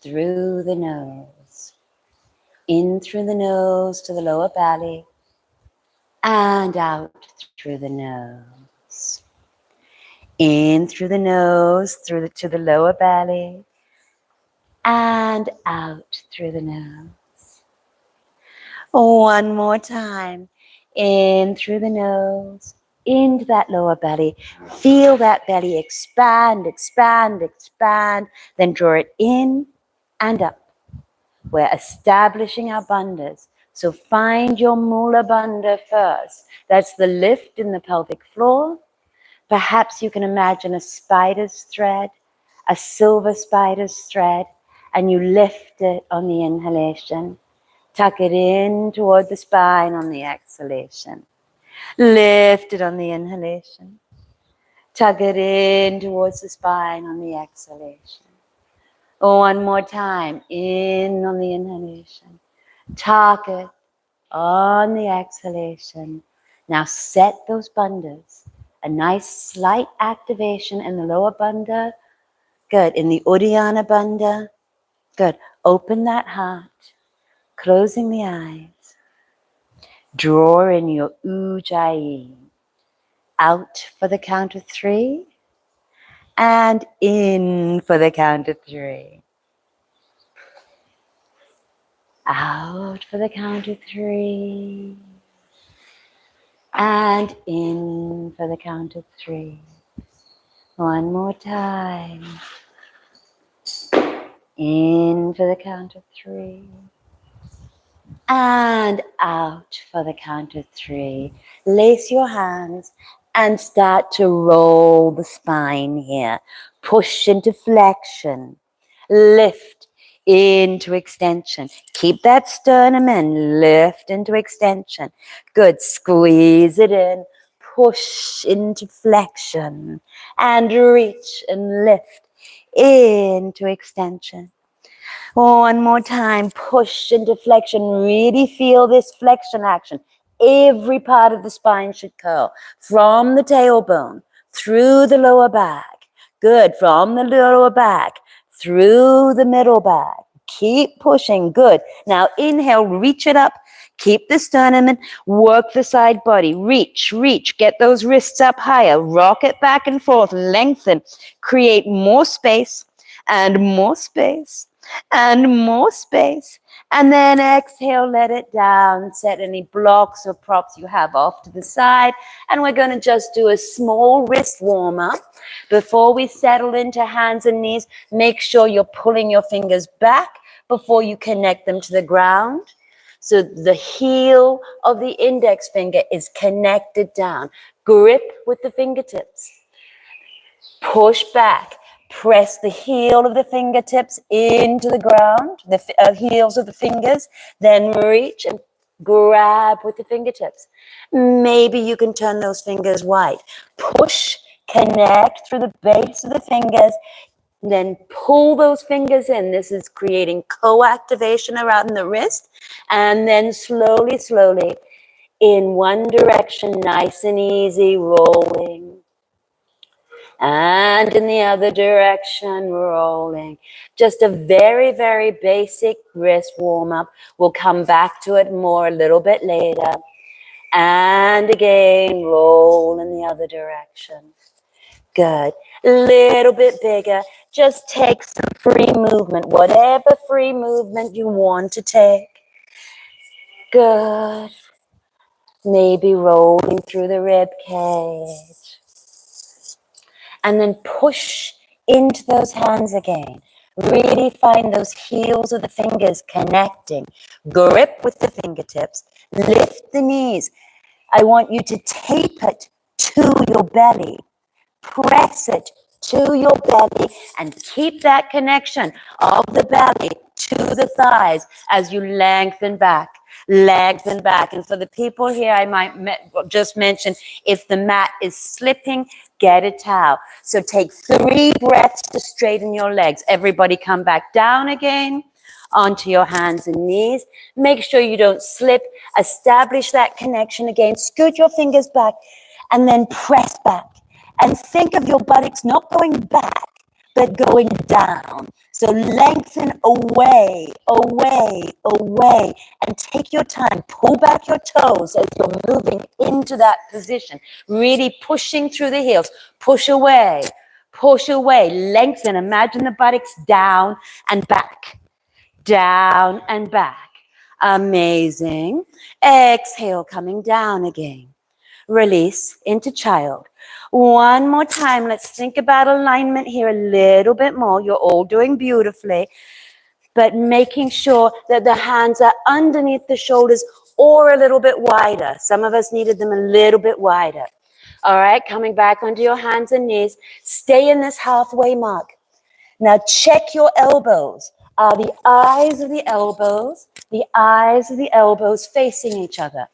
through the nose. In through the nose to the lower belly, and out through the nose. In through the nose, to the lower belly, and out through the nose. One more time. In through the nose, into that lower belly. Feel that belly expand, expand, expand. Then draw it in and up. We're establishing our bandhas. So find your Mula Bandha first. That's the lift in the pelvic floor. Perhaps you can imagine a spider's thread, a silver spider's thread, and you lift it on the inhalation. Tuck it in toward the spine on the exhalation. Lift it on the inhalation. Tuck it in towards the spine on the exhalation. One more time, in on the inhalation. Tuck it on the exhalation. Now set those bandhas. A nice slight activation in the lower bandha. Good. In the Uddiyana bandha. Good. Open that heart. Closing the eyes. Draw in your Ujjayi. Out for the count of 3. And in for the count of 3. Out for the count of 3. And in for the count of 3. One more time. In for the count of 3. And out for the count of 3. Lace your hands and start to roll the spine here. Push into flexion. Lift into extension. Keep that sternum in. Lift into extension. Good. Squeeze it in. Push into flexion. And reach and lift into extension. One more time. Push into flexion. Really feel this flexion action. Every part of the spine should curl. From the tailbone, through the lower back. Good. From the lower back, through the middle back. Keep pushing. Good. Now inhale, reach it up. Keep the sternum in. Work the side body. Reach, reach. Get those wrists up higher. Rock it back and forth. Lengthen. Create more space and more space and more space. And then exhale, let it down. Set any blocks or props you have off to the side. And we're going to just do a small wrist warm up. Before we settle into hands and knees, make sure you're pulling your fingers back before you connect them to the ground. So the heel of the index finger is connected down. Grip with the fingertips. Push back. Press the heel of the fingertips into the ground, the heels of the fingers, then reach and grab with the fingertips. Maybe you can turn those fingers wide. Push, connect through the base of the fingers, then pull those fingers in. This is creating co-activation around the wrist. And then slowly, slowly, in one direction, nice and easy, rolling. And in the other direction, rolling. Just a very, very basic wrist warm-up. We'll come back to it more a little bit later. And again, roll in the other direction. Good. Little bit bigger. Just take some free movement, whatever free movement you want to take. Good. Maybe rolling through the rib cage. And then push into those hands again. Really find those heels of the fingers connecting. Grip with the fingertips. Lift the knees. I want you to tape it to your belly. Press it to your belly and keep that connection of the belly to the thighs as you lengthen back. Lengthen back. And for the people here, I might just mention, if the mat is slipping, get a towel. So take 3 breaths to straighten your legs. Everybody come back down again onto your hands and knees. Make sure you don't slip. Establish that connection again. Scoot your fingers back and then press back. And think of your buttocks not going back, but going down. So lengthen away, away, away, and take your time. Pull back your toes as you're moving into that position. Really pushing through the heels. Push away, lengthen. Imagine the buttocks down and back, down and back. Amazing. Exhale, coming down again. Release into child. One more time. Let's think about alignment here a little bit more. You're all doing beautifully, but making sure that the hands are underneath the shoulders or a little bit wider. Some of us needed them a little bit wider. All right, coming back onto your hands and knees. Stay in this halfway mark. Now check your elbows. Are the eyes of the elbows facing each other?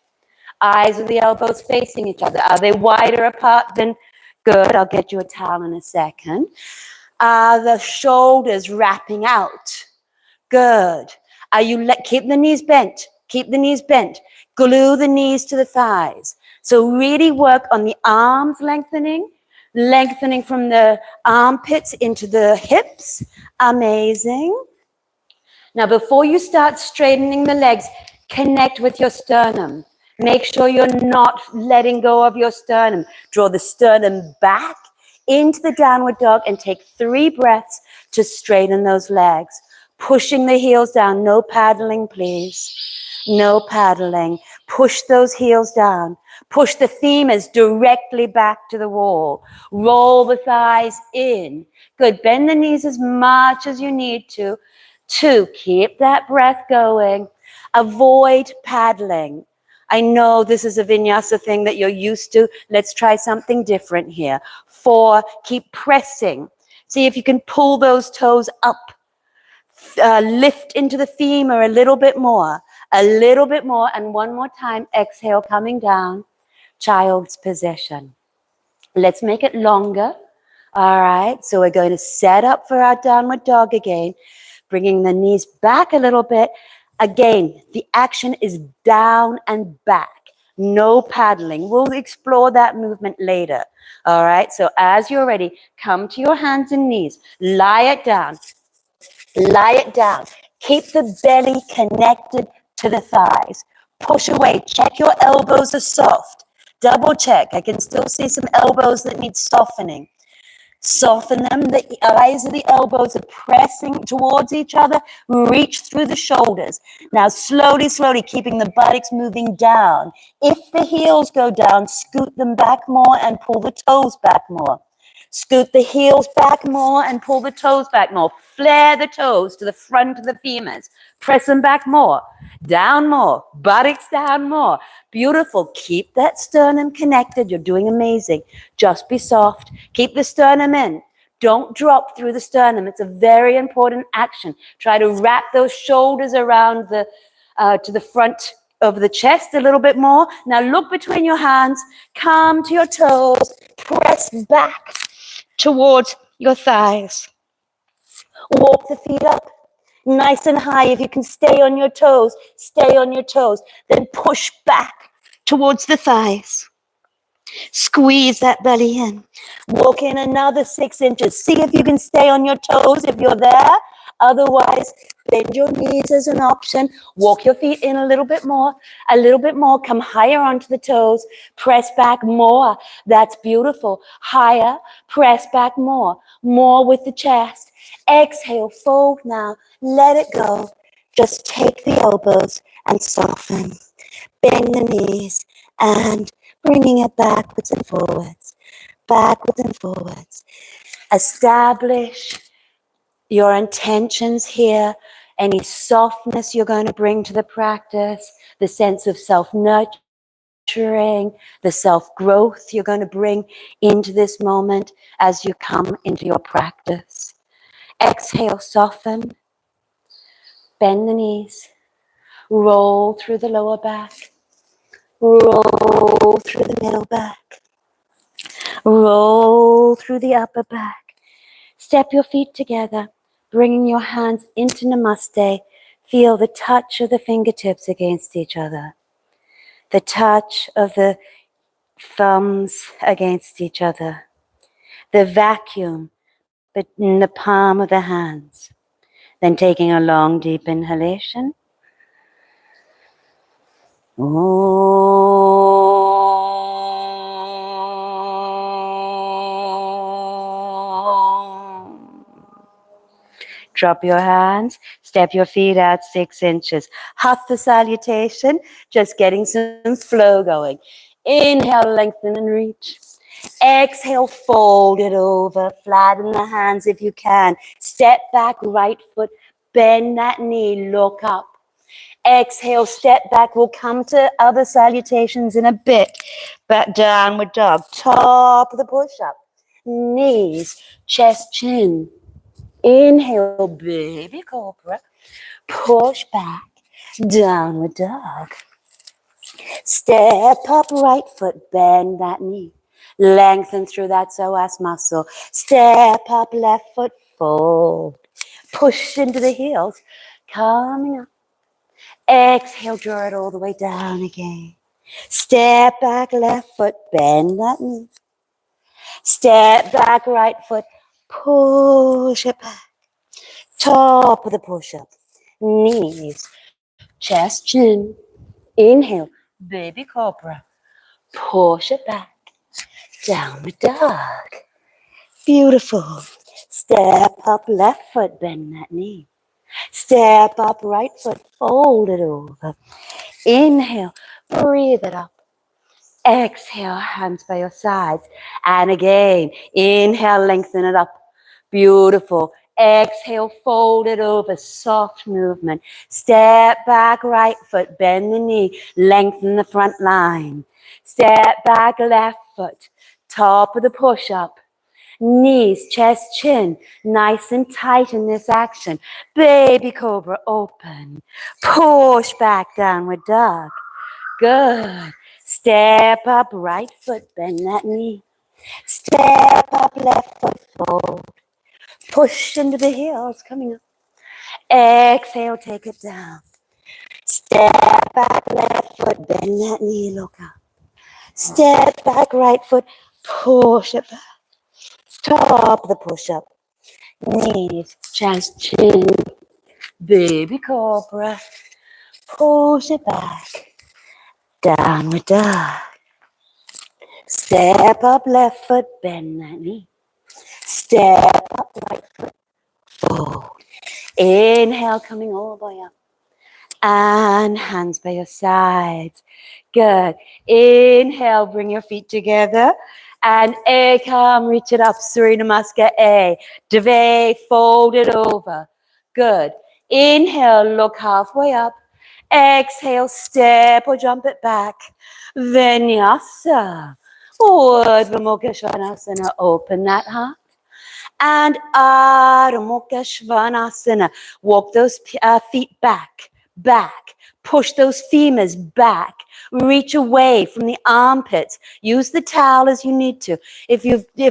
Eyes of the elbows facing each other. Are they wider apart than good? I'll get you a towel in a second. Are the shoulders wrapping out? Good. Are you keep the knees bent? Keep the knees bent. Glue the knees to the thighs. So really work on the arms lengthening from the armpits into the hips. Amazing. Now, before you start straightening the legs, connect with your sternum. Make sure you're not letting go of your sternum. Draw the sternum back into the downward dog and take 3 breaths to straighten those legs. Pushing the heels down. No paddling, please. No paddling. Push those heels down. Push the femurs directly back to the wall. Roll the thighs in. Good. Bend the knees as much as you need to. 2, keep that breath going. Avoid paddling. I know this is a vinyasa thing that you're used to. Let's try something different here. 4, keep pressing. See if you can pull those toes up. Lift into the femur a little bit more. And one more time, exhale, coming down. Child's position. Let's make it longer. All right, so we're going to set up for our downward dog again. Bringing the knees back a little bit. Again, the action is down and back. No paddling. We'll explore that movement later. All right, so as you're ready, come to your hands and knees. Lie it down. Lie it down. Keep the belly connected to the thighs. Push away. Check your elbows are soft. Double check. I can still see some elbows that need softening. Soften them. The eyes of the elbows are pressing towards each other. Reach through the shoulders. Now slowly, slowly, keeping the buttocks moving down. If the heels go down, scoot them back more and pull the toes back more. Scoot the heels back more and pull the toes back more. Flare the toes to the front of the femurs. Press them back more. Down more. Buttocks down more. Beautiful. Keep that sternum connected. You're doing amazing. Just be soft. Keep the sternum in. Don't drop through the sternum. It's a very important action. Try to wrap those shoulders around to the front of the chest a little bit more. Now look between your hands. Come to your toes. Press back towards your thighs. Walk the feet up nice and high. If you can stay on your toes, stay on your toes. Then push back towards the thighs. Squeeze that belly in. Walk in another 6 inches. See if you can stay on your toes if you're there. Otherwise, bend your knees as an option. Walk your feet in a little bit more. Come higher onto the toes. Press back more. That's beautiful. Higher. Press back more. More with the chest. Exhale. Fold now. Let it go. Just take the elbows and soften. Bend the knees and bringing it backwards and forwards. Backwards and forwards. Establish your intentions here, any softness you're going to bring to the practice, the sense of self-nurturing, the self-growth you're going to bring into this moment as you come into your practice. Exhale, soften, bend the knees, roll through the lower back, roll through the middle back, roll through the upper back. Step your feet together, bringing your hands into Namaste. Feel the touch of the fingertips against each other. The touch of the thumbs against each other. The vacuum in the palm of the hands. Then taking a long, deep inhalation. Drop your hands, step your feet out 6 inches. Hatha salutation, just getting some flow going. Inhale, lengthen and reach. Exhale, fold it over, flatten the hands if you can. Step back, right foot, bend that knee, look up. Exhale, step back. We'll come to other salutations in a bit. Back downward dog, top of the push-up. Knees, chest, chin. Inhale, baby cobra. Push back, downward dog. Step up, right foot, bend that knee. Lengthen through that psoas muscle. Step up, left foot, fold. Push into the heels. Coming up. Exhale, draw it all the way down again. Step back, left foot, bend that knee. Step back, right foot, push it back. Top of the push-up. Knees, chest, chin. Inhale, baby cobra. Push it back. Downward dog. Beautiful. Step up, left foot, bend that knee. Step up, right foot, fold it over. Inhale, breathe it up. Exhale, hands by your sides. And again, inhale, lengthen it up. Beautiful. Exhale, fold it over, soft movement. Step back, right foot, bend the knee, lengthen the front line. Step back, left foot, top of the push-up. Knees, chest, chin, nice and tight in this action. Baby cobra, open. Push back, downward dog. Good. Step up, right foot, bend that knee. Step up, left foot, fold. Push into the heels, coming up. Exhale, take it down. Step back, left foot, bend that knee, look up. Step back, right foot, push it back. Top of the push-up. Knees, chest, chin. Baby cobra. Push it back. Downward dog. Step up, left foot, bend that knee. Step up, right foot, fold. Inhale, coming all the way up. And hands by your sides. Good. Inhale, bring your feet together. And Ekam, reach it up. Surya Namaskar A. Dve, fold it over. Good. Inhale, look halfway up. Exhale, step or jump it back. Vinyasa. Urdhva Mukha Svanasana. Open that heart. And Adho Mukha Svanasana. Walk those feet back. Push those femurs back. Reach away from the armpits. Use the towel as you need to. If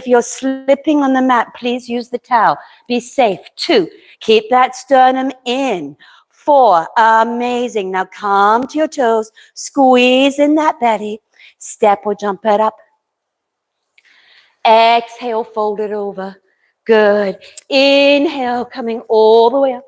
you're slipping on the mat, please use the towel. Be safe. 2, keep that sternum in. 4, amazing. Now come to your toes. Squeeze in that belly. Step or jump it up. Exhale, fold it over. Good. Inhale, coming all the way up.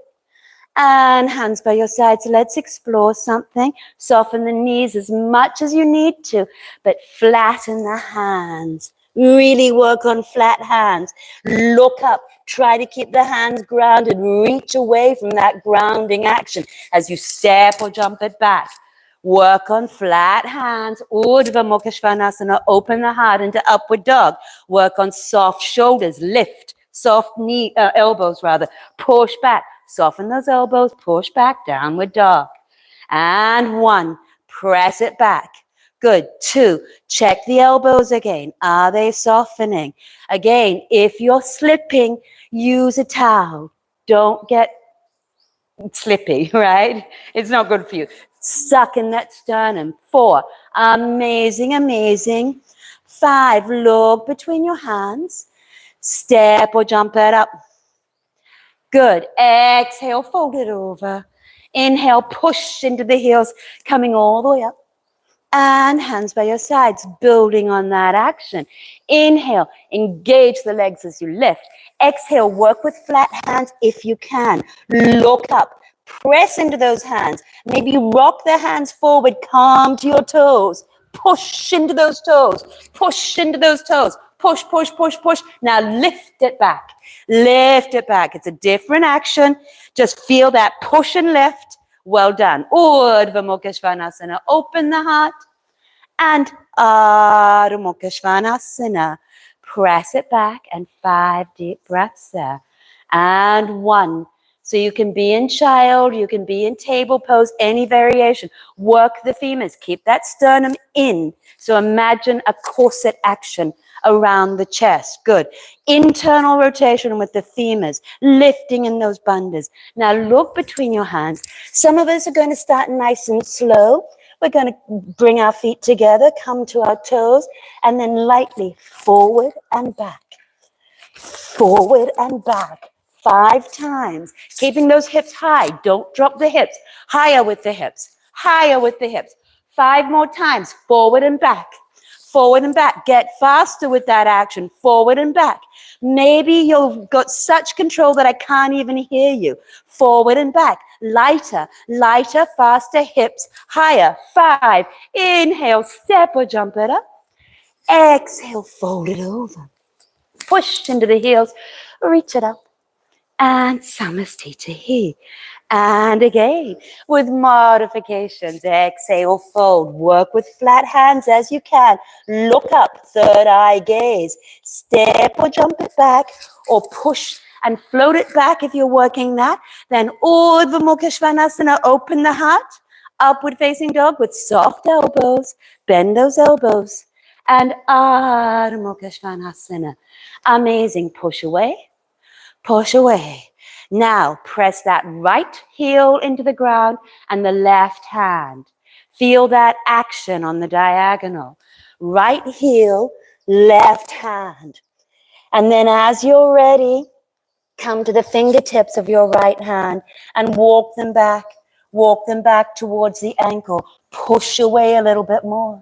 And hands by your sides. Let's explore something. Soften the knees as much as you need to, but flatten the hands. Really work on flat hands. Look up. Try to keep the hands grounded. Reach away from that grounding action as you step or jump it back. Work on flat hands. Urdhva Mukha Svanasana. Open the heart into upward dog. Work on soft shoulders. Lift. Soft elbows rather. Push back. Soften those elbows. Push back. Downward dog. And 1. Press it back. Good. 2. Check the elbows again. Are they softening? Again, if you're slipping, use a towel. Don't get slippy, right? It's not good for you. Suck in that sternum. 4. Amazing, amazing. 5. Look between your hands. Step or jump it up. Good. Exhale, fold it over. Inhale, push into the heels, coming all the way up. And hands by your sides, building on that action. Inhale, engage the legs as you lift. Exhale, work with flat hands if you can. Look up, press into those hands. Maybe rock the hands forward, come to your toes. Push into those toes, push into those toes. Push, push, push, push. Now lift it back. Lift it back. It's a different action. Just feel that push and lift. Well done. Urdhva Mukha Svanasana. Open the heart. And Adho Mukha Svanasana. Press it back and 5 deep breaths there. And 1. So you can be in child, you can be in table pose, any variation. Work the femurs. Keep that sternum in. So imagine a corset action around the chest. Good. Internal rotation with the femurs, lifting in those bandhas. Now look between your hands. Some of us are going to start nice and slow. We're going to bring our feet together, come to our toes, and then lightly forward and back. Forward and back. 5 times. Keeping those hips high. Don't drop the hips. Higher with the hips. Higher with the hips. 5 more times. Forward and back. Forward and back. Get faster with that action. Forward and back. Maybe you've got such control that I can't even hear you. Forward and back. Lighter, lighter, faster, hips higher. 5. Inhale, step or jump it up. Exhale, fold it over. Push into the heels. Reach it up. And Samastitihi. And again, with modifications, exhale, fold. Work with flat hands as you can. Look up, third eye gaze. Step or jump it back, or push and float it back if you're working that. Then Urdhva Mukha Svanasana, open the heart. Upward facing dog with soft elbows. Bend those elbows. And Adho Mukha Svanasana. Amazing. Push away. Push away. Now press that right heel into the ground and the left hand. Feel that action on the diagonal. Right heel, left hand. And then as you're ready, come to the fingertips of your right hand and walk them back. Walk them back towards the ankle. Push away a little bit more.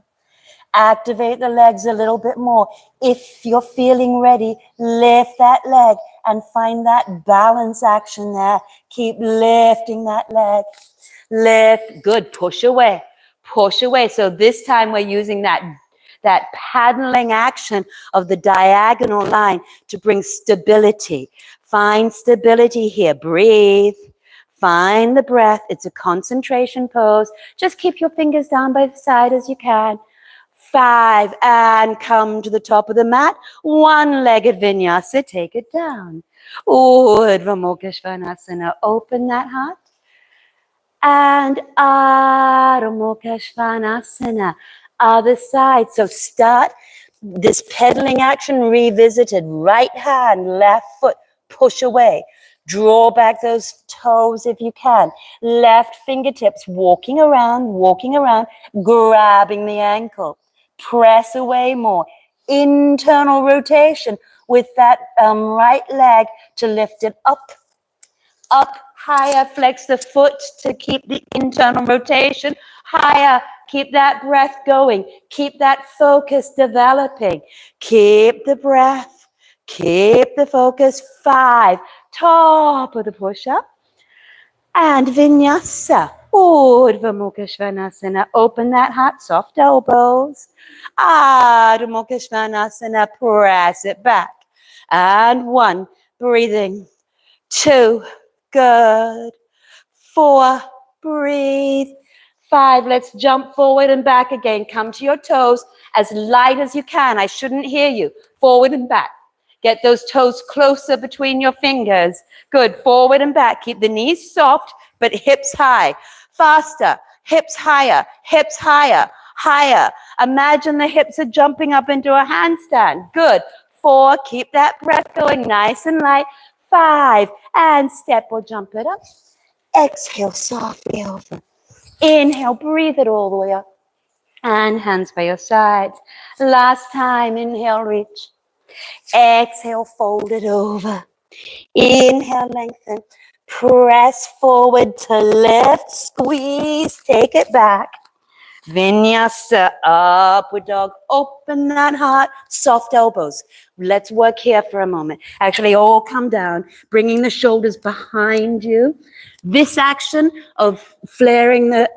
Activate the legs a little bit more. If you're feeling ready, lift that leg and find that balance action there. Keep lifting that leg. Lift. Good. Push away. Push away. So this time we're using that paddling action of the diagonal line to bring stability. Find stability here. Breathe. Find the breath. It's a concentration pose. Just keep your fingers down by the side as you can. 5, and come to the top of the mat. One-legged vinyasa, take it down. Urdhva Mukha Svanasana, open that heart. And Adho Mukha Svanasana, other side. So start this pedaling action revisited. Right hand, left foot, push away. Draw back those toes if you can. Left fingertips, walking around, grabbing the ankle. Press away more. Internal rotation with that right leg to lift it up, higher. Flex the foot to keep the internal rotation. Higher. Keep that breath going. Keep that focus developing. Keep the breath. Keep the focus. 5. Top of the push-up. And vinyasa. Urdhva Mukha Svanasana. Open that heart, soft elbows. Adho Mukha Svanasana. Press it back. And 1. Breathing. 2. Good. 4. Breathe. 5. Let's jump forward and back again. Come to your toes as light as you can. I shouldn't hear you. Forward and back. Get those toes closer between your fingers. Good. Forward and back. Keep the knees soft, but hips high. Faster. Hips higher. Hips higher. Higher. Imagine the hips are jumping up into a handstand. Good. 4. Keep that breath going nice and light. 5. And step or jump it up. Exhale softly over. Inhale. Breathe it all the way up. And hands by your sides. Last time. Inhale. Reach. Exhale, fold it over. Inhale, lengthen. Press forward to lift. Squeeze. Take it back. Vinyasa, upward dog. Open that heart. Soft elbows. Let's work here for a moment. Actually, all come down, bringing the shoulders behind you. This action of flaring the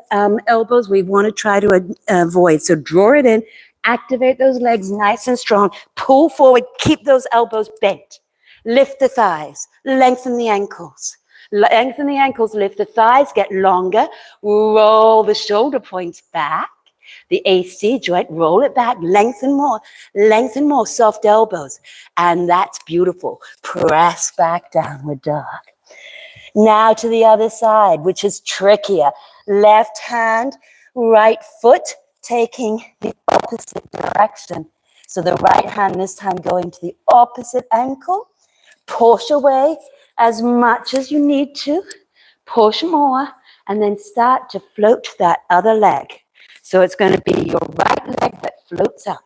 elbows, we want to try to avoid. So draw it in. Activate those legs nice and strong. Pull forward. Keep those elbows bent. Lift the thighs. Lengthen the ankles. Lengthen the ankles, lift the thighs, get longer, roll the shoulder points back, the AC joint, roll it back, lengthen more, soft elbows. And that's beautiful. Press back, downward dog. Now to the other side, which is trickier. Left hand, right foot, taking the opposite direction. So the right hand this time going to the opposite ankle. Push away as much as you need to. Push more, and then start to float that other leg. So it's going to be your right leg that floats up.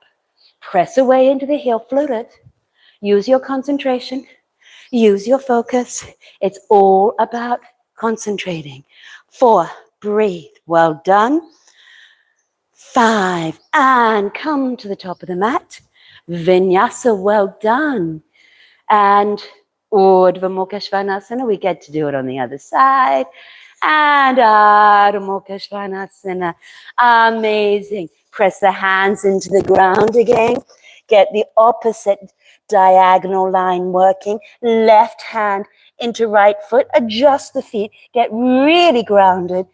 Press away into the heel, float it. Use your concentration. Use your focus. It's all about concentrating. 4, breathe. Well done. 5, and come to the top of the mat. Vinyasa, well done. And Urdhva Mukha Svanasana, we get to do it on the other side. And Adho Mukha Svanasana, amazing. Press the hands into the ground again. Get the opposite diagonal line working. Left hand into right foot. Adjust the feet. Get really grounded,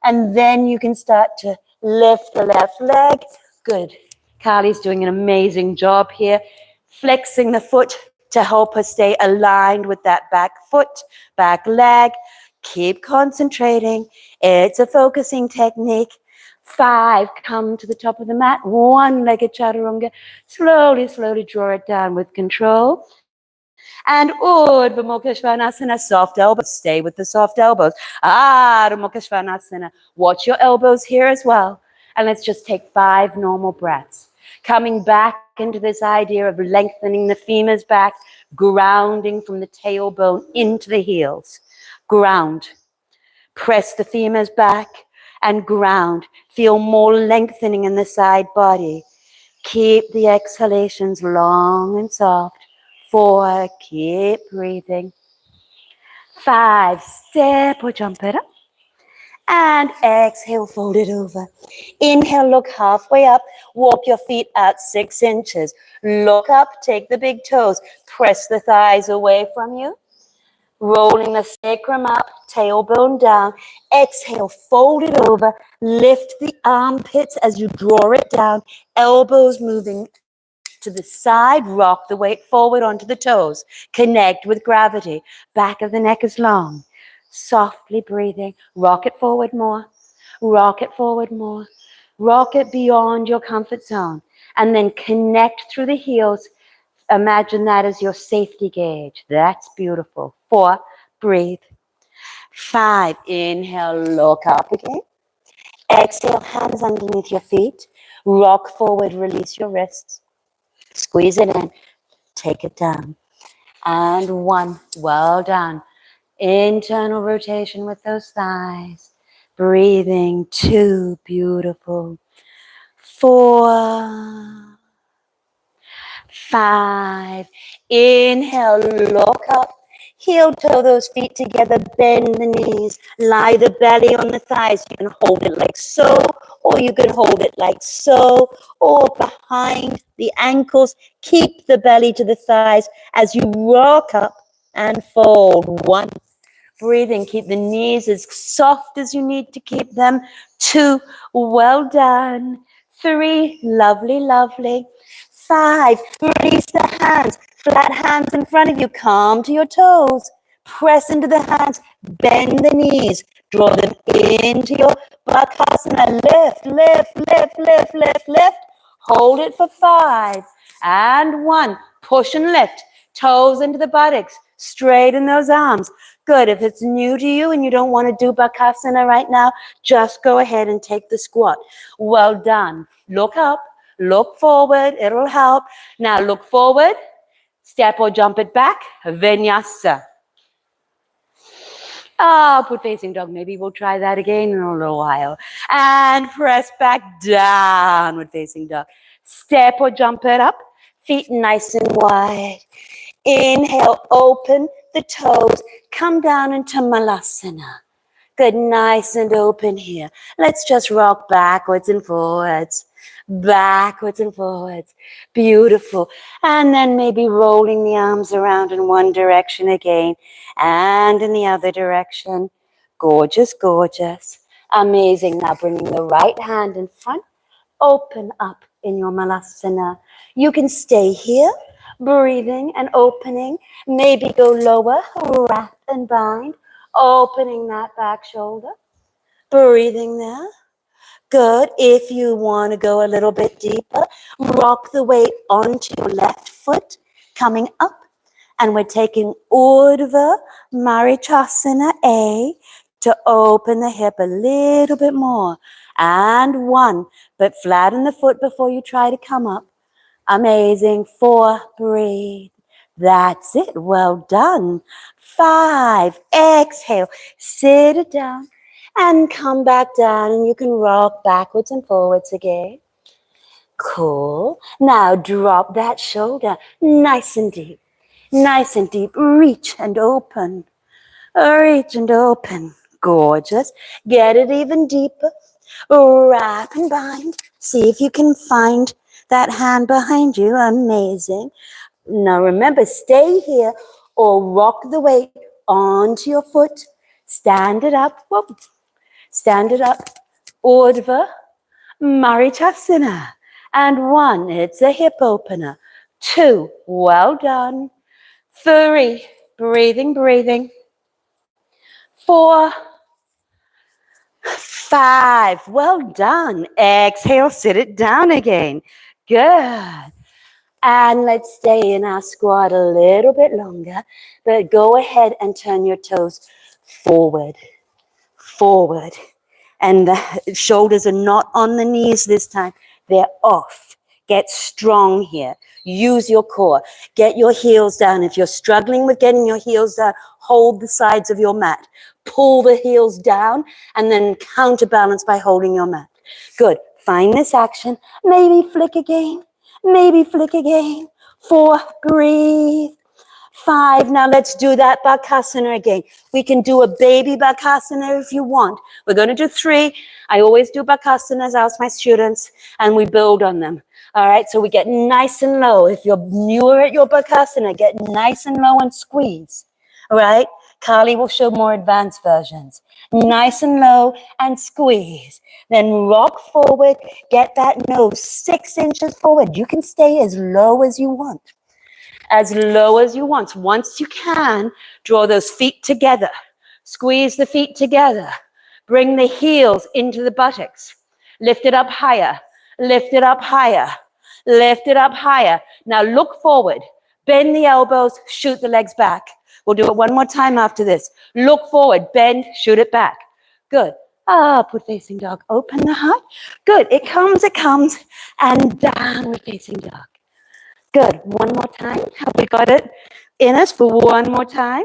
and then you can start to lift the left leg. Good. Carly's doing an amazing job here, flexing the foot to help her stay aligned with that back foot, back leg. Keep concentrating. It's a focusing technique. 5, come to the top of the mat. 1-legged chaturanga. Slowly draw it down with control. And Urdhva Mukha Svanasana, soft elbows. Stay with the soft elbows. Adho Mukha Svanasana. Watch your elbows here as well. And let's just take 5 normal breaths. Coming back into this idea of lengthening the femurs back, grounding from the tailbone into the heels. Ground. Press the femurs back and ground. Feel more lengthening in the side body. Keep the exhalations long and soft. 4, keep breathing. 5, step or jump it up. And exhale, fold it over. Inhale, look halfway up. Walk your feet out 6 inches. Look up, take the big toes. Press the thighs away from you. Rolling the sacrum up, tailbone down. Exhale, fold it over. Lift the armpits as you draw it down. Elbows moving to the side. Rock the weight forward onto the toes. Connect with gravity. Back of the neck is long. Softly breathing. Rock it forward more. Rock it forward more. Rock it beyond your comfort zone. And then connect through the heels. Imagine that as your safety gauge. That's beautiful. 4, breathe. 5, inhale, look up again. Exhale, hands underneath your feet. Rock forward, release your wrists. Squeeze it in. Take it down. And 1, well done. Internal rotation with those thighs. Breathing. 2, beautiful. 4, 5, inhale, look up, heel toe those feet together, bend the knees, lie the belly on the thighs. You can hold it like so, or you can hold it like so, or behind the ankles. Keep the belly to the thighs as you rock up and fold. 1, breathing, keep the knees as soft as you need to keep them. 2, well done. 3, lovely. 5, release the hands, flat hands in front of you, come to your toes, press into the hands, bend the knees, draw them into your bakasana, lift, hold it for 5, and 1, push and lift, toes into the buttocks, straighten those arms. Good. If it's new to you and you don't want to do bakasana right now, just go ahead and take the squat. Well done. Look up. Look forward, it'll help. Now look forward, step or jump it back, Vinyasa. Upward facing dog. Maybe we'll try that again in a little while. And press back, downward facing dog. Step or jump it up. Feet nice and wide. Inhale, open the toes. Come down into Malasana. Good, nice and open here. Let's just rock backwards and forwards. Backwards and forwards. Beautiful. And then maybe rolling the arms around in one direction again and in the other direction. Gorgeous, gorgeous. Amazing. Now bringing the right hand in front. Open up in your Malasana. You can stay here, breathing and opening. Maybe go lower, wrap and bind. Opening that back shoulder. Breathing there. Good. If you want to go a little bit deeper, rock the weight onto your left foot, coming up. And we're taking Urdhva Marichasana A to open the hip a little bit more. And 1, but flatten the foot before you try to come up. Amazing. 4, breathe. That's it. Well done. 5, exhale. Sit it down and come back down, and you can rock backwards and forwards again. Cool. Now drop that shoulder nice and deep. Nice and deep. Reach and open. Reach and open. Gorgeous. Get it even deeper. Wrap and bind. See if you can find that hand behind you. Amazing. Now remember, stay here or rock the weight onto your foot. Stand it up. Whoop. Stand it up. Urdhva Marichasana. And 1, it's a hip opener. 2, well done. 3, breathing, breathing. 4, 5, well done. Exhale, sit it down again. Good. And let's stay in our squat a little bit longer, but go ahead and turn your toes forward, forward. And the shoulders are not on the knees this time. They're off. Get strong here. Use your core. Get your heels down. If you're struggling with getting your heels down, hold the sides of your mat. Pull the heels down and then counterbalance by holding your mat. Good. Find this action. Maybe flick again. Maybe flick again. 4, breathe. 5, now let's do that Bakasana again. We can do a baby Bakasana if you want. We're going to do 3. I always do Bakasanas, ask my students, and we build on them. All right, so we get nice and low. If you're newer at your Bakasana, get nice and low and squeeze. All right, Kali will show more advanced versions. Nice and low and squeeze. Then rock forward, get that nose 6 inches forward. You can stay as low as you want. As low as you want. Once you can, draw those feet together. Squeeze the feet together. Bring the heels into the buttocks. Lift it up higher. Lift it up higher. Lift it up higher. Now look forward. Bend the elbows. Shoot the legs back. We'll do it one more time after this. Look forward. Bend. Shoot it back. Good. Upward facing dog. Open the heart. Good. It comes. And downward facing dog. Good. One more time. Have we got it in us for one more time?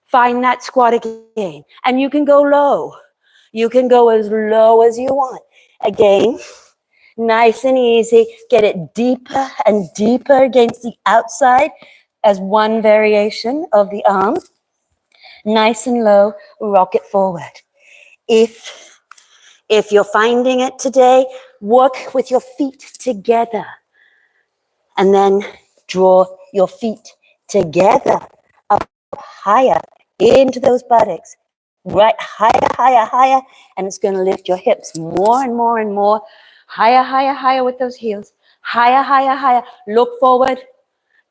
Find that squat again. And you can go low. You can go as low as you want. Again, nice and easy. Get it deeper and deeper against the outside as one variation of the arm. Nice and low. Rock it forward. If you're finding it today, work with your feet together. And then draw your feet together up higher into those buttocks. Right, higher, higher, higher. And it's going to lift your hips more and more and more. Higher, higher, higher with those heels. Higher, higher, higher. Look forward.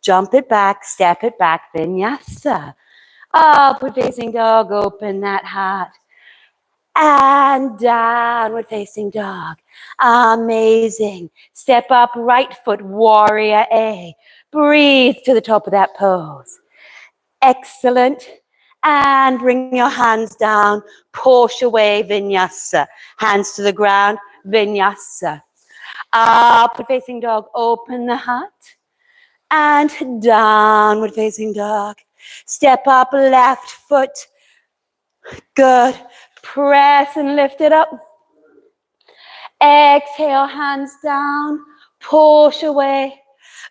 Jump it back. Step it back. Vinyasa. Upward facing dog. Open that heart. And downward facing dog. Amazing. Step up, right foot, warrior A. Breathe to the top of that pose. Excellent. And bring your hands down. Push away, vinyasa. Hands to the ground, vinyasa. Upward facing dog, open the heart. And downward facing dog. Step up, left foot. Good. Press and lift it up. Exhale, hands down. Push away.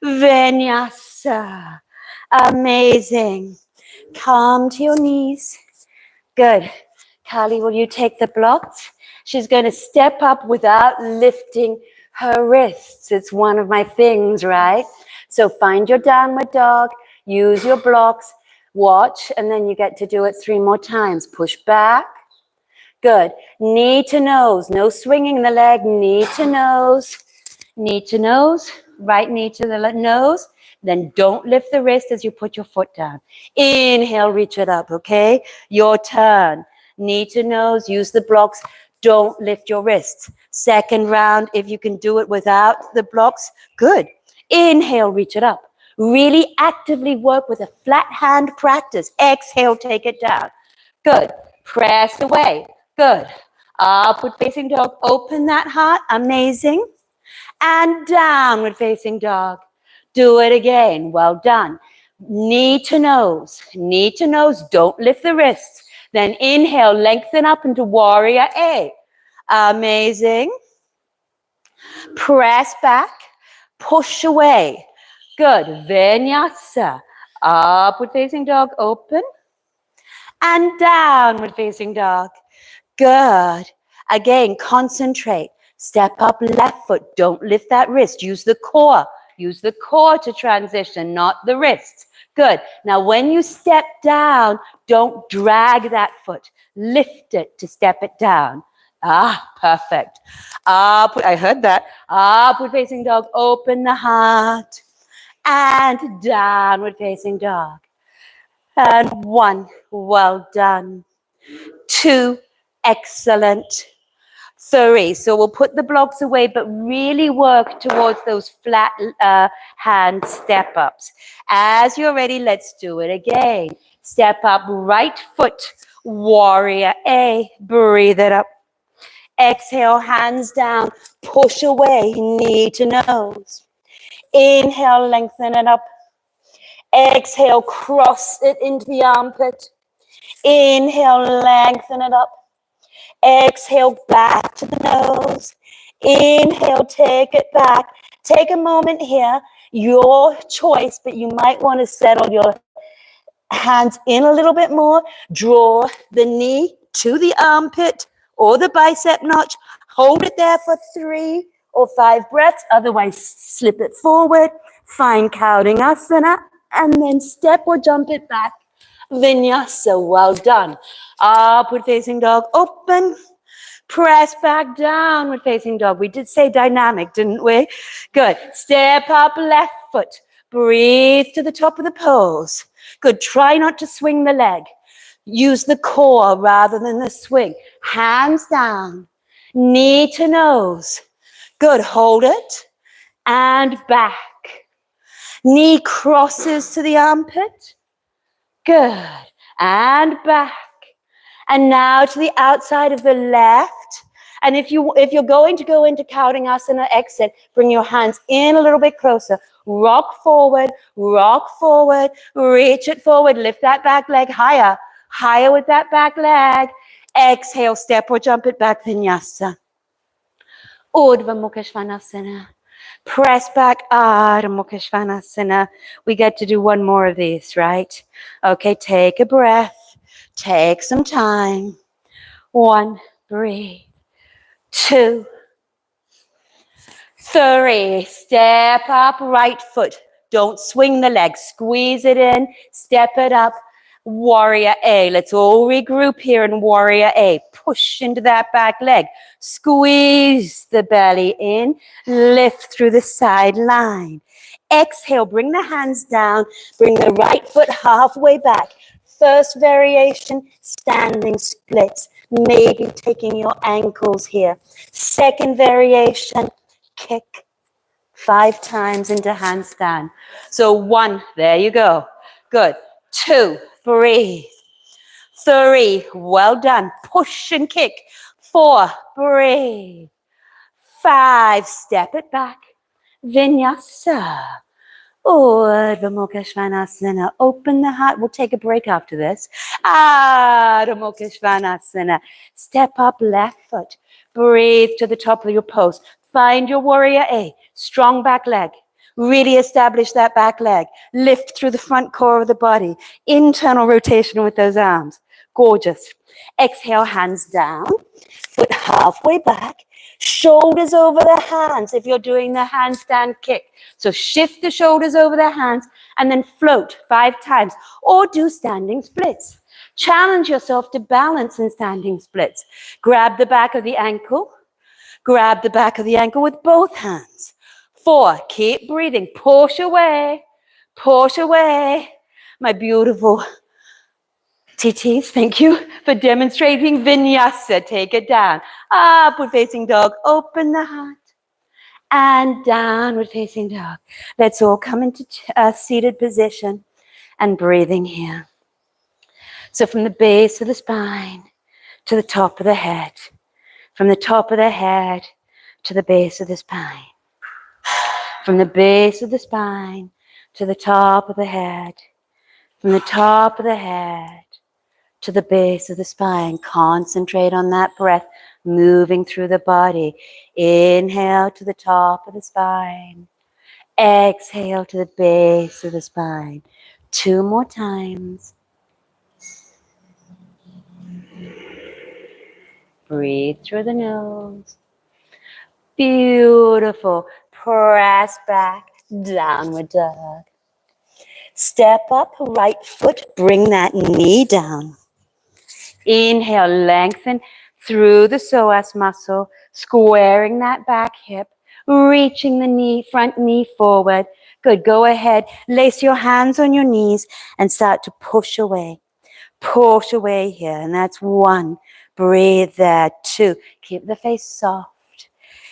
Vinyasa. Amazing. Come to your knees. Good. Kali, will you take the blocks? She's going to step up without lifting her wrists. It's one of my things, right? So find your downward dog, use your blocks, watch, and then you get to do it 3 more times. Push back. Good. Knee to nose. No swinging the leg. Knee to nose. Knee to nose. Right knee to the nose. Then don't lift the wrist as you put your foot down. Inhale, reach it up, okay? Your turn. Knee to nose. Use the blocks. Don't lift your wrists. Second round, if you can do it without the blocks, good. Inhale, reach it up. Really actively work with a flat hand practice. Exhale, take it down. Good. Press away. Good. Upward facing dog. Open that heart. Amazing. And downward facing dog. Do it again. Well done. Knee to nose. Knee to nose. Don't lift the wrists. Then inhale. Lengthen up into warrior A. Amazing. Press back. Push away. Good. Vinyasa. Upward facing dog. Open. And downward facing dog. Good. Again, concentrate. Step up left foot. Don't lift that wrist. Use the core. Use the core to transition, not the wrist. Good. Now, when you step down, don't drag that foot. Lift it to step it down. Perfect. I heard that. Upward facing dog. Open the heart. And downward facing dog. And 1. Well done. 2. Excellent. 3. So we'll put the blocks away, but really work towards those flat hand step ups. As you're ready, let's do it again. Step up, right foot, warrior A. Breathe it up. Exhale, hands down, push away, knee to nose. Inhale, lengthen it up. Exhale, cross it into the armpit. Inhale, lengthen it up. Exhale, back to the nose. Inhale, take it back. Take a moment here, your choice, but you might want to settle your hands in a little bit more. Draw the knee to the armpit or the bicep notch. Hold it there for 3 or 5 breaths. Otherwise, slip it forward. Find Kaudangasana and then step or jump it back. Vinyasa, well done. Upward facing dog, open. Press back, downward facing dog. We did say dynamic, didn't we? Good. Step up, left foot. Breathe to the top of the pose. Good. Try not to swing the leg. Use the core rather than the swing. Hands down. Knee to nose. Good. Hold it. And back. Knee crosses to the armpit. Good. And back. And now to the outside of the left. And if you're going to go into Kaudangasana exit, bring your hands in a little bit closer. Rock forward, reach it forward, lift that back leg higher, higher with that back leg. Exhale, step or jump it back, Vinyasa. Urdhva Mukha Svanasana. Press back, Adho Mukha Svanasana. We get to do 1 more of these, right? Okay, take a breath. Take some time. 1, breathe. 2, 3, step up, right foot. Don't swing the leg, squeeze it in, step it up. Warrior A. Let's all regroup here in Warrior A. Push into that back leg. Squeeze the belly in, lift through the side line. Exhale, bring the hands down, bring the right foot halfway back. First variation, standing splits, maybe taking your ankles here. Second variation, kick 5 times into handstand. So 1, there you go. Good. 2, breathe. 3, well done. Push and kick. 4, breathe. 5, step it back. Vinyasa. Urdhva Mukha Svanasana. Open the heart. We'll take a break after this. Adho Mukha Svanasana. Step up, left foot. Breathe to the top of your pose. Find your warrior A. Strong back leg. Really establish that back leg. Lift through the front core of the body. Internal rotation with those arms. Gorgeous. Exhale, hands down. Foot halfway back. Shoulders over the hands if you're doing the handstand kick. So shift the shoulders over the hands and then float 5 times or do standing splits. Challenge yourself to balance in standing splits. Grab the back of the ankle. Grab the back of the ankle with both hands. 4, keep breathing. Push away. Push away. My beautiful TTs, thank you for demonstrating Vinyasa. Take it down. Upward facing dog. Open the heart. And downward facing dog. Let's all come into a seated position and breathing here. So from the base of the spine to the top of the head. From the top of the head to the base of the spine. From the base of the spine to the top of the head. From the top of the head to the base of the spine. Concentrate on that breath moving through the body. Inhale to the top of the spine. Exhale to the base of the spine. 2 more times. Breathe through the nose. Beautiful. Press back. Downward dog. Step up, right foot. Bring that knee down. Inhale, lengthen through the psoas muscle, squaring that back hip, reaching the knee, front knee forward. Good, go ahead. Lace your hands on your knees and start to push away. Push away here, and that's 1. Breathe there. 2, keep the face soft.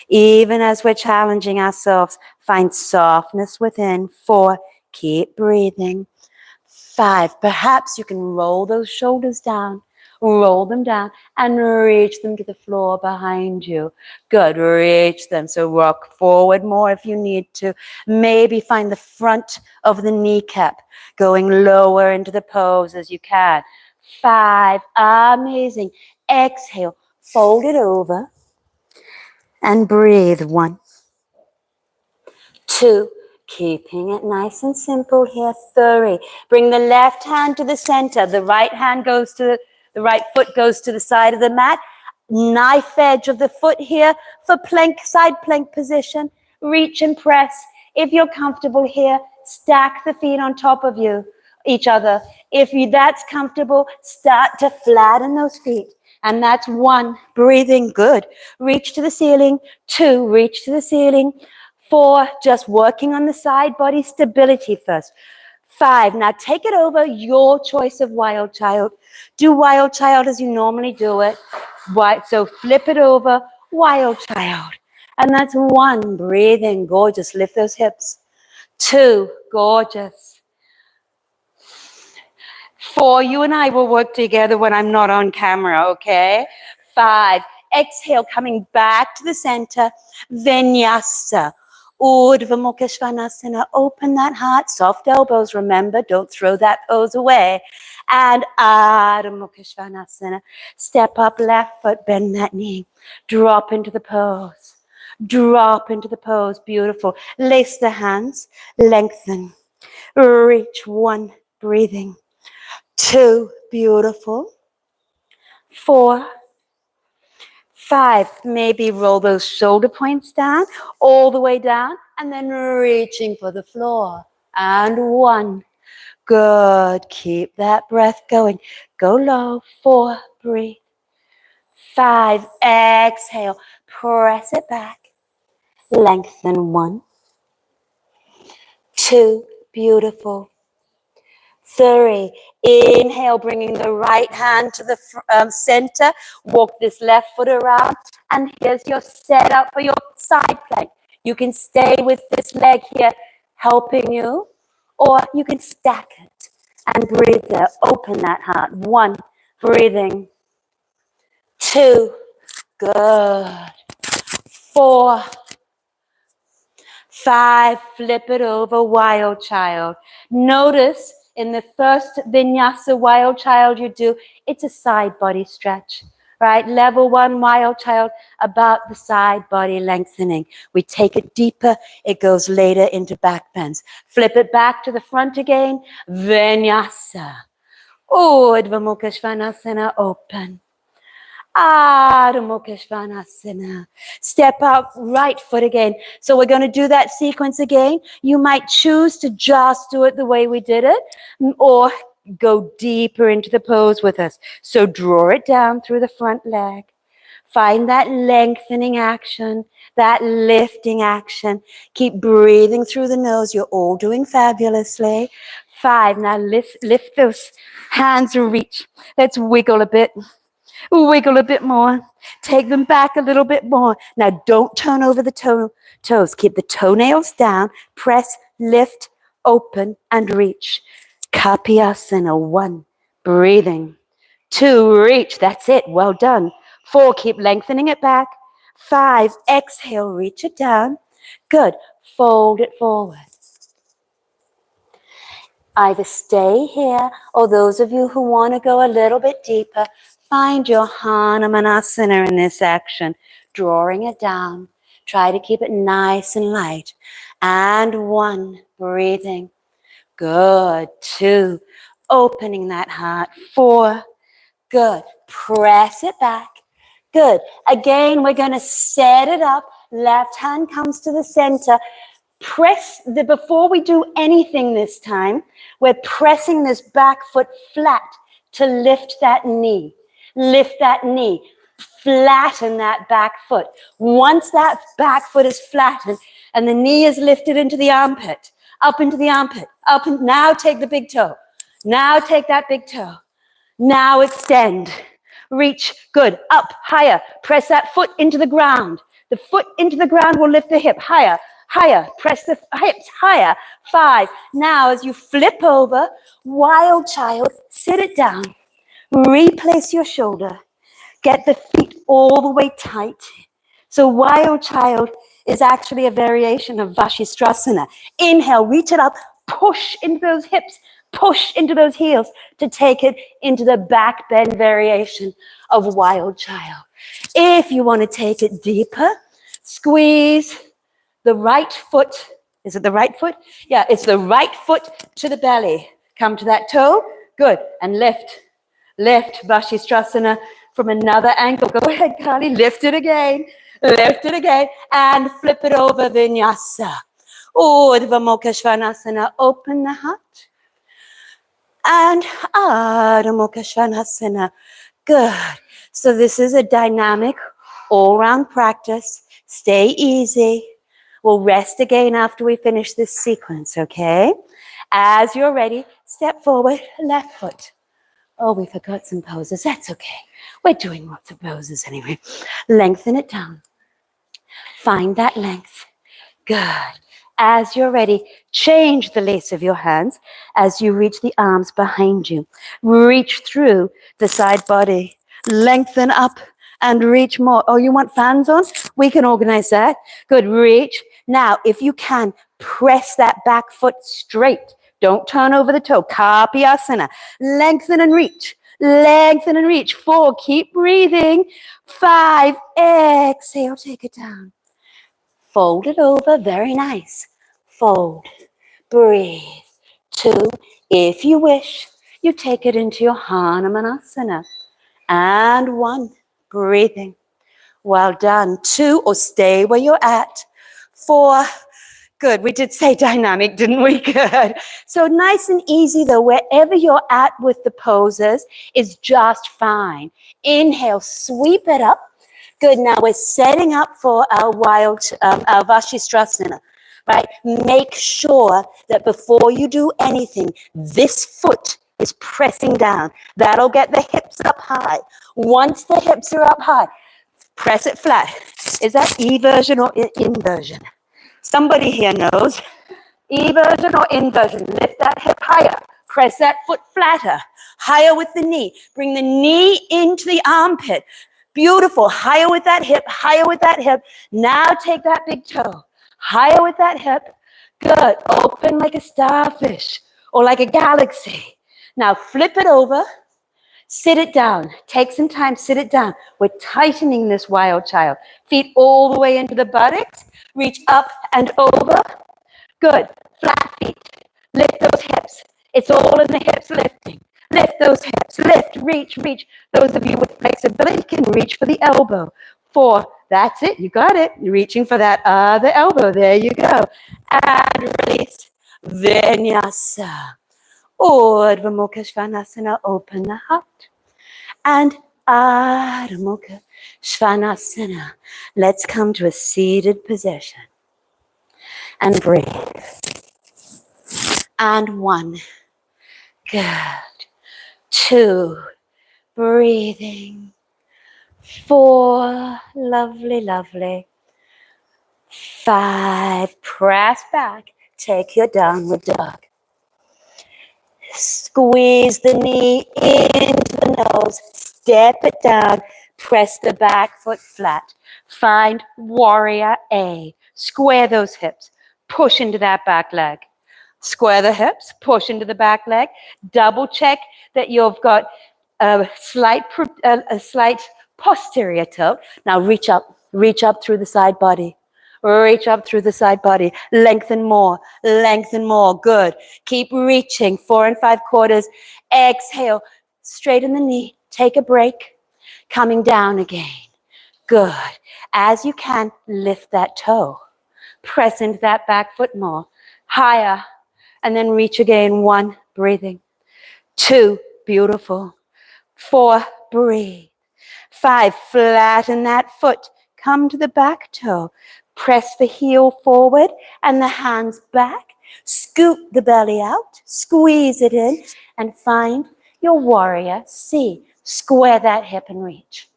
Even as we're challenging ourselves, find softness within. 4, keep breathing. 5, perhaps you can roll those shoulders down. Roll them down and reach them to the floor behind you. Good, reach them. So rock forward more if you need to. Maybe find the front of the kneecap going lower into the pose as you can. 5, amazing. Exhale, fold it over and breathe. 1, 2, keeping it nice and simple here. 3, bring the left hand to the center. The right hand goes to the right foot goes to the side of the mat. Knife edge of the foot here for plank, side plank position. Reach and press. If you're comfortable here, stack the feet on top of each other. If that's comfortable, start to flatten those feet. And that's 1, breathing. Good. Reach to the ceiling. 2, reach to the ceiling. 4, just working on the side body stability first. 5, now take it over, your choice of wild child. Do wild child as you normally do it. So flip it over, wild child. And that's 1, breathing, gorgeous. Lift those hips. 2, gorgeous. 4, you and I will work together when I'm not on camera, okay? 5, exhale, coming back to the center, Vinyasa. Urdhva Mukha Svanasana. Open that heart, soft elbows. Remember, don't throw that pose away. And Adho Mukha Svanasana. Step up, left foot, bend that knee. Drop into the pose. Drop into the pose. Beautiful. Lace the hands. Lengthen. Reach. 1, breathing. 2, beautiful. 4, 5, maybe roll those shoulder points down, all the way down, and then reaching for the floor. And 1, good. Keep that breath going. Go low. 4, breathe. 5, exhale. Press it back. Lengthen. 1, 2, beautiful. 3, inhale, bringing the right hand to the center. Walk this left foot around, and here's your setup for your side plank. You can stay with this leg here, helping you, or you can stack it and breathe there. Open that heart. 1, breathing. 2, good. 4, 5, flip it over, wild child. Notice in the first vinyasa wild child you do, it's a side body stretch, right? Level 1 wild child, about the side body lengthening. We take it deeper, it goes later into back bends. Flip it back to the front again, vinyasa. Urdhva Mukha Svanasana, open. Adho Mukha Svanasana. Step out, right foot again. So we're going to do that sequence again. You might choose to just do it the way we did it, or go deeper into the pose with us. So draw it down through the front leg. Find that lengthening action, that lifting action. Keep breathing through the nose. You're all doing fabulously. 5, now lift those hands and reach. Let's wiggle a bit. Wiggle a bit more. Take them back a little bit more. Now don't turn over the toes. Keep the toenails down. Press, lift, open, and reach. Kapiyasana. 1, breathing. 2, reach. That's it. Well done. 4, keep lengthening it back. 5, exhale, reach it down. Good. Fold it forward. Either stay here, or those of you who want to go a little bit deeper, find your Hanumanasana in this action, drawing it down. Try to keep it nice and light. And 1, breathing. Good. 2, opening that heart. 4, good. Press it back. Good. Again, we're going to set it up. Left hand comes to the center. Before we do anything this time, we're pressing this back foot flat to lift that knee. Lift that knee. Flatten that back foot. Once that back foot is flattened and the knee is lifted into the armpit, up into the armpit, up, and now take the big toe. Now take that big toe. Now extend. Reach. Good. Up. Higher. Press that foot into the ground. The foot into the ground will lift the hip. Higher. Higher. Press the hips higher. 5. Now as you flip over, wild child, sit it down. Replace your shoulder. Get the feet all the way tight. So wild child is actually a variation of Vashisthasana. Inhale, reach it up, push into those hips, push into those heels to take it into the back bend variation of wild child. If you want to take it deeper, squeeze the right foot. Is it the right foot? Yeah, it's the right foot to the belly. Come to that toe. Good. And lift. Lift Vashisthasana from another angle. Go ahead, Kali. Lift it again. Lift it again. And flip it over, Vinyasa. Urdhva Mukha Svanasana. Open the heart. And Adho Mukha Svanasana. Good. So this is a dynamic all-round practice. Stay easy. We'll rest again after we finish this sequence, okay? As you're ready, step forward, left foot. Oh, we forgot some poses. That's okay. We're doing lots of poses anyway. Lengthen it down. Find that length. Good. As you're ready, change the lace of your hands as you reach the arms behind you. Reach through the side body. Lengthen up and reach more. Oh, you want fans on? We can organize that. Good. Reach. Now, if you can, press that back foot straight. Don't turn over the toe. Kapiyasana. Lengthen and reach. Lengthen and reach. 4, keep breathing. 5, exhale, take it down. Fold it over. Very nice. Fold. Breathe. 2, if you wish, you take it into your Hanumanasana. And 1, breathing. Well done. 2, or stay where you're at. 4, good. We did say dynamic, didn't we? Good. So nice and easy, though, wherever you're at with the poses is just fine. Inhale, sweep it up. Good. Now we're setting up for our our Vashisthasana, right? Make sure that before you do anything, this foot is pressing down. That'll get the hips up high. Once the hips are up high, press it flat. Is that eversion or inversion? Somebody here knows. Eversion or inversion. Lift that hip higher. Press that foot flatter. Higher with the knee. Bring the knee into the armpit. Beautiful. Higher with that hip. Higher with that hip. Now take that big toe. Higher with that hip. Good. Open like a starfish or like a galaxy. Now flip it over. Sit it down. Take some time. Sit it down. We're tightening this wild child. Feet all the way into the buttocks. Reach up and over. Good. Flat feet. Lift those hips. It's all in the hips lifting. Lift those hips. Lift. Reach. Reach. Those of you with flexibility can reach for the elbow. 4. That's it. You got it. You're reaching for that other elbow. There you go. And release. Vinyasa. Urdhva Mukha Svanasana. Open the heart. And Adho Mukha Svanasana. Let's come to a seated position. And breathe. And 1. Good. 2. Breathing. 4. Lovely, lovely. 5. Press back. Take your downward dog. Squeeze the knee into the nose. Step it down. Press the back foot flat. Find warrior A. Square those hips. Push into that back leg. Square the hips. Push into the back leg. Double check that you've got a slight posterior tilt. Now reach up through the side body. Reach up through the side body. Lengthen more. Good. Keep reaching. 4 5/4. Exhale. Straighten the knee. Take a break. Coming down again. Good. As you can, lift that toe. Press into that back foot more. Higher. And then reach again. 1. Breathing. 2. Beautiful. 4. Breathe. 5. Flatten that foot. Come to the back toe. Press the heel forward and the hands back. Scoot the belly out. Squeeze it in and find your warrior C. Square that hip and reach.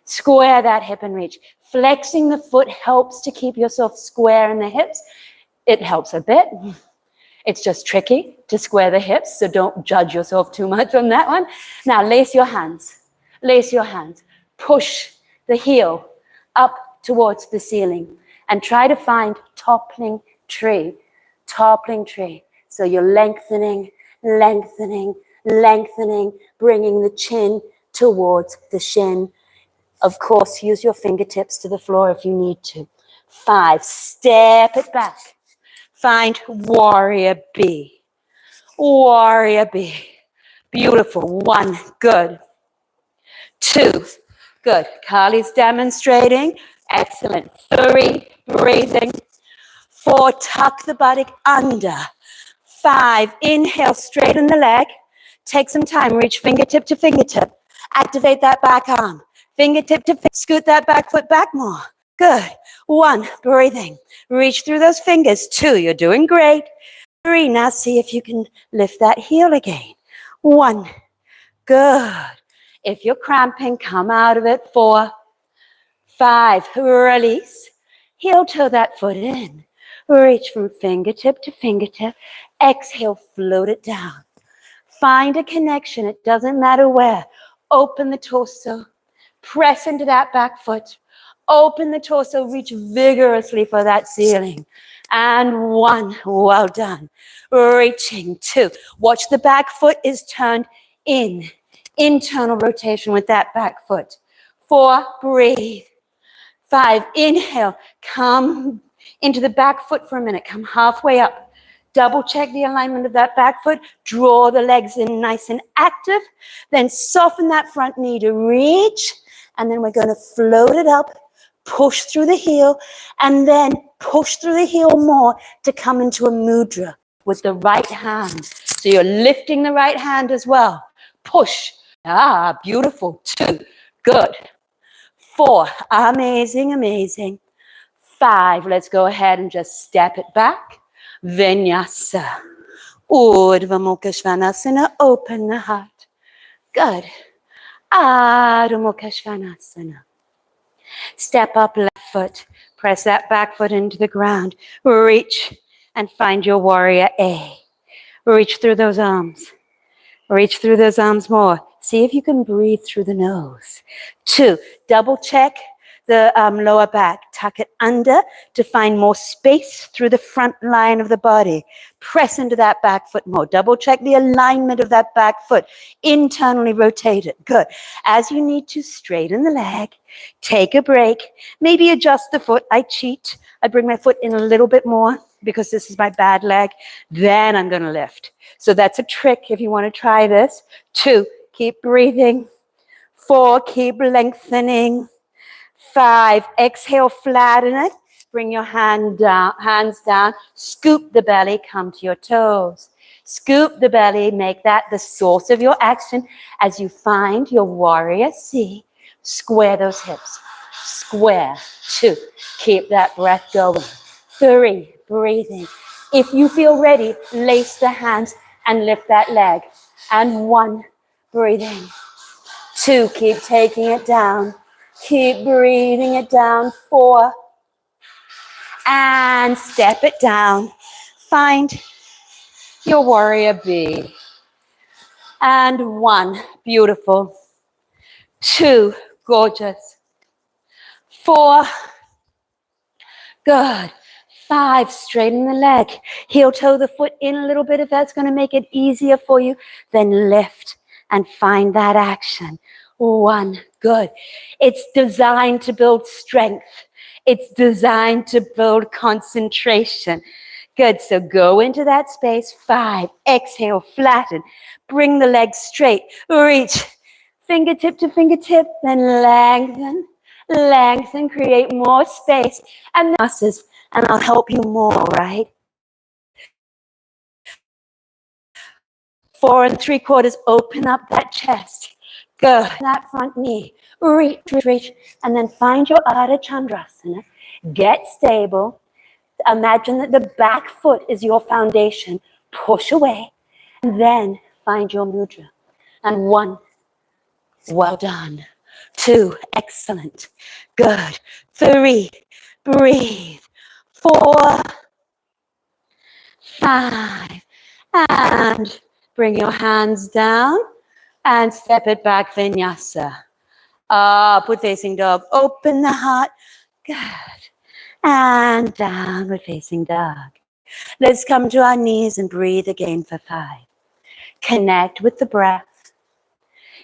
Square that hip and reach. Flexing the foot helps to keep yourself square in the hips. It helps a bit. It's just tricky to square the hips, so don't judge yourself too much on that one. Now lace your hands. Lace your hands. Push the heel up towards the ceiling. And try to find toppling tree. Toppling tree. So you're lengthening, bringing the chin towards the shin. Of course, use your fingertips to the floor if you need to. 5, step it back. Find warrior B. Warrior B. Beautiful. 1, good. 2, good. Kali's demonstrating. Excellent. 3, breathing. 4, tuck the buttock under. 5, inhale, straighten the leg. Take some time, reach fingertip to fingertip. Activate that back arm. Fingertip to fingertip. Scoot that back foot back more. Good. 1, breathing. Reach through those fingers. 2, you're doing great. 3, now see if you can lift that heel again. 1, good. If you're cramping, come out of it. 4, 5, release. Heel toe that foot in. Reach from fingertip to fingertip. Exhale, float it down. Find a connection. It doesn't matter where. Open the torso. Press into that back foot. Open the torso. Reach vigorously for that ceiling. And 1, well done. Reaching. 2. Watch the back foot is turned in. Internal rotation with that back foot. 4, breathe. 5, inhale, come into the back foot for a minute. Come halfway up. Double check the alignment of that back foot. Draw the legs in nice and active. Then soften that front knee to reach. And then we're going to float it up, push through the heel, and then push through the heel more to come into a mudra with the right hand. So you're lifting the right hand as well. Push. Beautiful. 2, good. 4, amazing. 5, let's go ahead and just step it back. Vinyasa. Urdhva Mukha Svanasana, open the heart. Good. Adho Mukha Svanasana. Step up left foot. Press that back foot into the ground. Reach and find your warrior A. Reach through those arms. Reach through those arms more. See if you can breathe through the nose. 2, double check the lower back. Tuck it under to find more space through the front line of the body. Press into that back foot more. Double check the alignment of that back foot. Internally rotate it. Good. As you need to, straighten the leg. Take a break. Maybe adjust the foot. I cheat. I bring my foot in a little bit more because this is my bad leg. Then I'm going to lift. So that's a trick if you want to try this. 2, keep breathing. 4, keep lengthening. 5, exhale, flatten it. Bring your hands down. Scoop the belly, come to your toes. Scoop the belly, make that the source of your action as you find your warrior C. Square those hips. Square. 2, keep that breath going. 3, breathing. If you feel ready, lace the hands and lift that leg. And 1, breathing. 2, keep taking it down. Keep breathing it down. 4, and step it down. Find your warrior B. And 1, beautiful. 2, gorgeous. 4, good. 5, straighten the leg. Heel toe the foot in a little bit if that's going to make it easier for you. Then lift and find that action. 1, good. It's designed to build strength. It's designed to build concentration. Good, so go into that space. 5, exhale, flatten. Bring the legs straight. Reach, fingertip to fingertip, then lengthen, lengthen, create more space. And I'll help you more, right? 4 3/4, open up that chest. Good. That front knee. Reach, reach, and then find your Ardha Chandrasana. Get stable. Imagine that the back foot is your foundation. Push away, and then find your mudra. And 1, well done. 2, excellent. Good. 3, breathe. 4, 5, and bring your hands down and step it back, Vinyasa. Upward facing dog. Open the heart. Good. And downward facing dog. Let's come to our knees and breathe again for 5. Connect with the breath.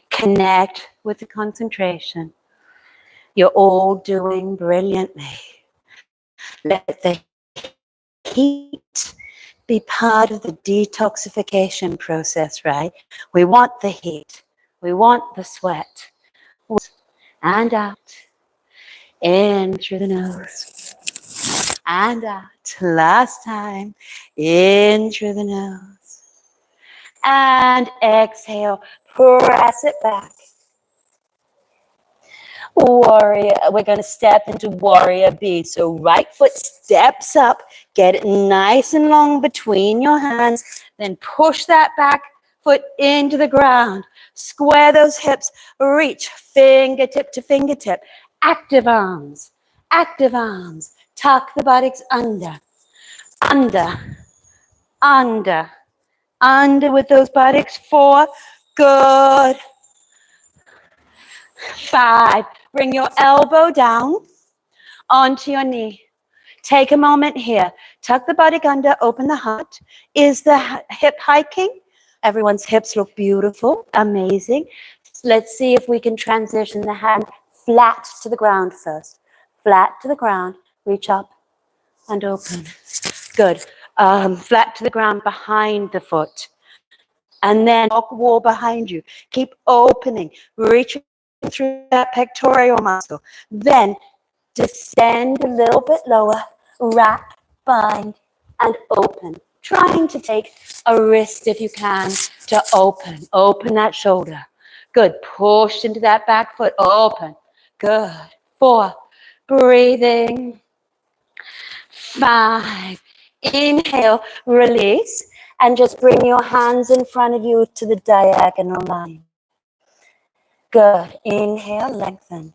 Connect with the concentration. You're all doing brilliantly. Let the heat be part of the detoxification process, right? We want the heat. We want the sweat. And out. In through the nose. And out. Last time. In through the nose. And exhale. Press it back. Warrior. We're going to step into warrior B. So right foot steps up. Get it nice and long between your hands. Then push that back foot into the ground. Square those hips. Reach fingertip to fingertip. Active arms. Active arms. Tuck the buttocks under. Under. Under. Under with those buttocks. 4. Good. 5. Bring your elbow down onto your knee. Take a moment here. Tuck the buttock under, open the heart. Is the hip hiking? Everyone's hips look beautiful, amazing. Let's see if we can transition the hand flat to the ground first. Flat to the ground, reach up and open. Good. Flat to the ground behind the foot. And then walk wall behind you. Keep opening, reaching through that pectoral muscle. Then descend a little bit lower, wrap, bind, and open. Trying to take a wrist if you can to open. Open that shoulder. Good. Push into that back foot. Open. Good. 4. Breathing. 5. Inhale. Release. And just bring your hands in front of you to the diagonal line. Good. Inhale. Lengthen.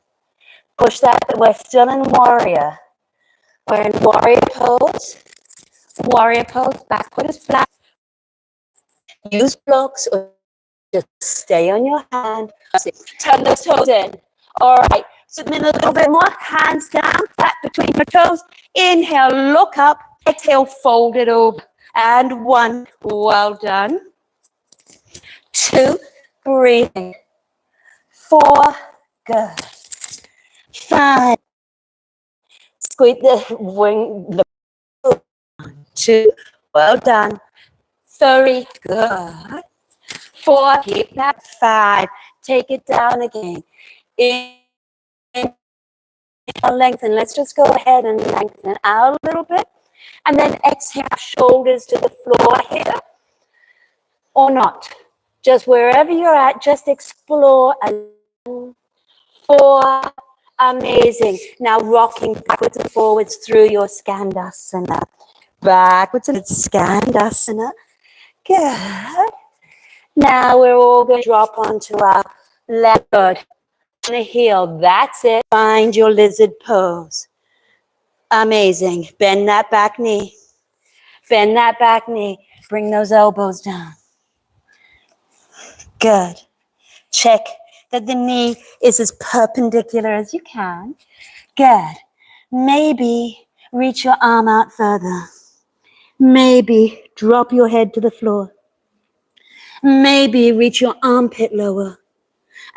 Push that. We're still in warrior. We're in warrior pose. Warrior pose. Back foot is flat. Use blocks or just stay on your hand. Turn those toes in. All right. Zoom in a little bit more. Hands down, flat between your toes. Inhale, look up. Exhale, fold it over. And 1, well done. 2, breathing. 4, good. 5, squeeze the wing, the 2, well done. 3, good. 4, keep that. 5, take it down again. Inhale, lengthen. Let's just go ahead and lengthen out a little bit. And then exhale, shoulders to the floor here. Or not. Just wherever you're at, just explore. 4, amazing. Now rocking backwards and forwards through your Skandasana. Backwards and Skandasana. Good. Now we're all going to drop onto our left foot on the heel. That's it. Find your lizard pose. Amazing. Bend that back knee. Bend that back knee. Bring those elbows down. Good. Check that the knee is as perpendicular as you can. Good. Maybe reach your arm out further. Maybe drop your head to the floor. Maybe reach your armpit lower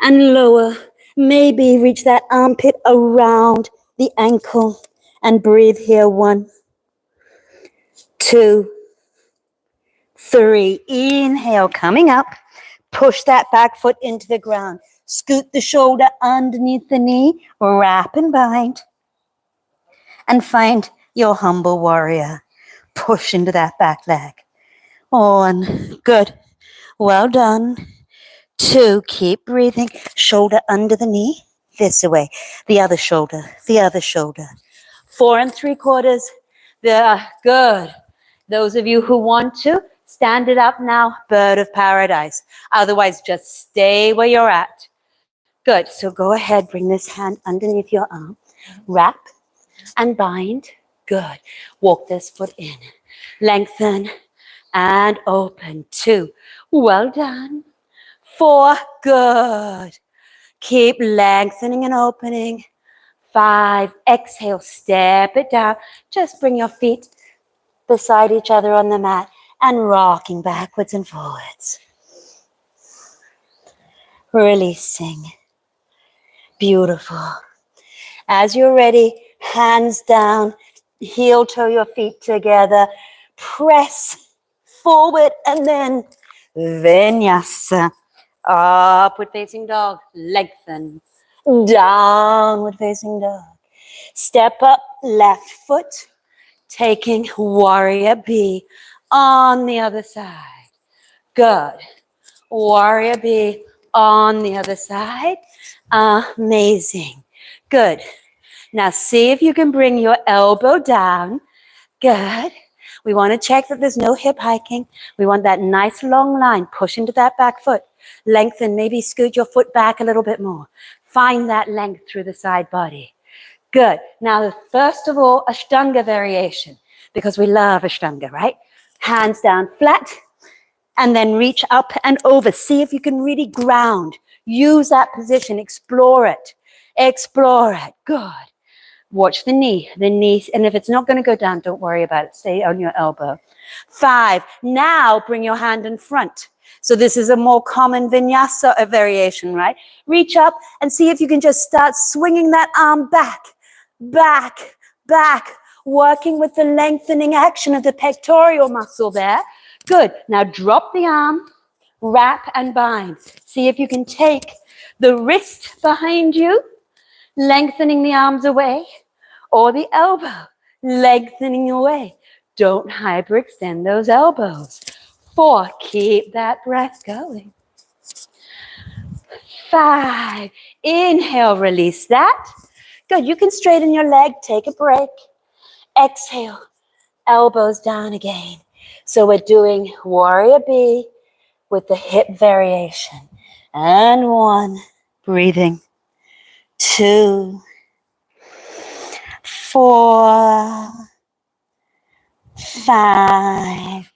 and lower. Maybe reach that armpit around the ankle and breathe here. 1, 2, 3. Inhale, coming up. Push that back foot into the ground. Scoot the shoulder underneath the knee. Wrap and bind. And find your humble warrior. Push into that back leg. 1, good. Well done. 2, keep breathing. Shoulder under the knee. This way. The other shoulder. The other shoulder. 4 3/4. Good. Those of you who want to, stand it up now. Bird of paradise. Otherwise, just stay where you're at. Good. So go ahead. Bring this hand underneath your arm. Wrap and bind. Good. Walk this foot in. Lengthen and open. 2. Well done. 4. Good. Keep lengthening and opening. 5. Exhale. Step it down. Just bring your feet beside each other on the mat and rocking backwards and forwards. Releasing. Beautiful. As you're ready, hands down, heel toe your feet together, press forward and then Vinyasa. Upward facing dog, lengthen. Downward facing dog. Step up, left foot, taking warrior B on the other side. Good. Warrior B on the other side. Amazing. Good. Now see if you can bring your elbow down. Good. We want to check that there's no hip hiking. We want that nice long line. Push into that back foot. Lengthen. Maybe scoot your foot back a little bit more. Find that length through the side body. Good. Now, first of all, Ashtanga variation, because we love Ashtanga, right? Hands down flat, and then reach up and over. See if you can really ground. Use that position. Explore it. Explore it. Good. Watch the knee, and if it's not going to go down, don't worry about it. Stay on your elbow. 5. Now bring your hand in front. So this is a more common vinyasa variation, right? Reach up and see if you can just start swinging that arm back, back, back, working with the lengthening action of the pectoral muscle there. Good. Now drop the arm, wrap and bind. See if you can take the wrist behind you, lengthening the arms away, or the elbow, lengthening away. Don't hyperextend those elbows. 4, keep that breath going. 5, inhale, release that. Good, you can straighten your leg, take a break. Exhale, elbows down again. So we're doing warrior B with the hip variation. And 1, breathing. 2, 4, 5.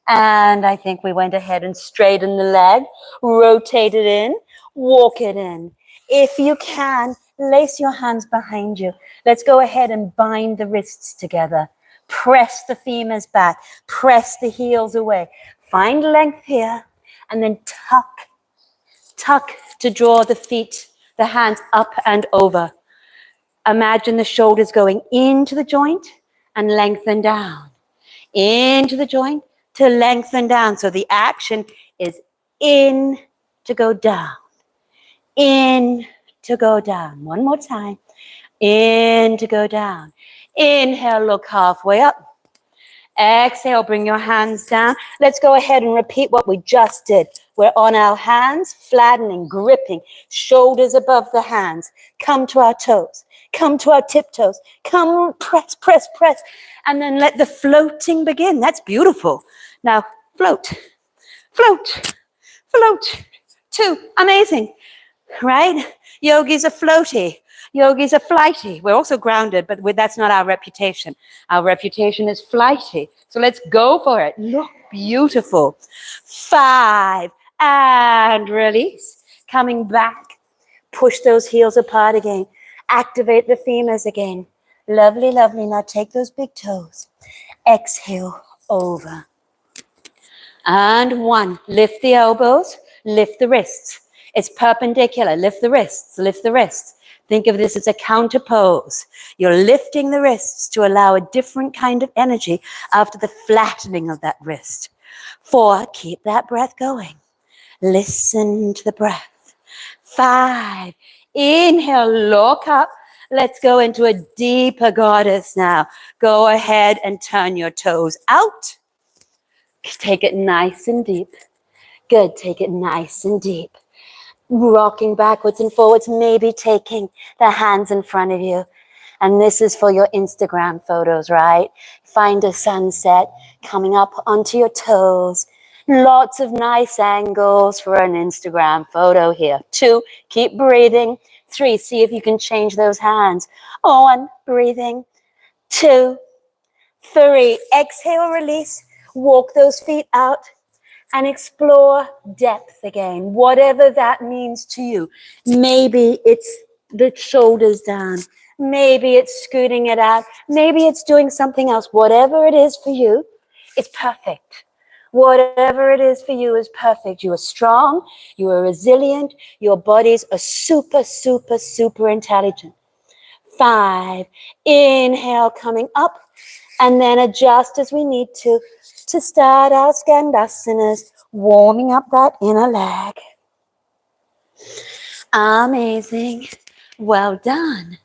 And I think we went ahead and straightened the leg, rotate it in, walk it in. If you can, Lace your hands behind you. Let's go ahead and bind the wrists together. Press the femurs back. Press the heels away. Find length here. And then tuck to draw the feet, the hands up and over. Imagine the shoulders going into the joint and lengthen down. Into the joint to lengthen down. So the action is in to go down. In to go down. One more time. In to go down. Inhale, look halfway up. Exhale, bring your hands down. Let's go ahead and repeat what we just did. We're on our hands, flattening, gripping, shoulders above the hands. Come to our toes. Come to our tiptoes. Come, press, press, press. And then let the floating begin. That's beautiful. Now, float, float, float. 2, amazing, right? Yogis are floaty. Yogis are flighty. We're also grounded, but that's not our reputation. Our reputation is flighty. So let's go for it. Look beautiful. 5, and release. Coming back. Push those heels apart again. Activate the femurs again. Lovely, lovely. Now take those big toes. Exhale, over. And 1. Lift the elbows. Lift the wrists. It's perpendicular. Lift the wrists. Lift the wrists. Think of this as a counter pose. You're lifting the wrists to allow a different kind of energy after the flattening of that wrist. 4, keep that breath going. Listen to the breath. 5, inhale, look up. Let's go into a deeper goddess now. Go ahead and turn your toes out. Take it nice and deep. Good, take it nice and deep. Rocking backwards and forwards, maybe taking the hands in front of you. And this is for your Instagram photos, right? Find a sunset coming up onto your toes. Lots of nice angles for an Instagram photo here. 2, keep breathing. 3, see if you can change those hands. 1, breathing. 2, 3, exhale, release. Walk those feet out. And explore depth again, whatever that means to you. Maybe it's the shoulders down. Maybe it's scooting it out. Maybe it's doing something else. Whatever it is for you, it's perfect. Whatever it is for you is perfect. You are strong. You are resilient. Your bodies are super, super, super intelligent. 5, inhale, coming up. And then adjust as we need to start our Skandasanas, warming up that inner leg. Amazing. Well done.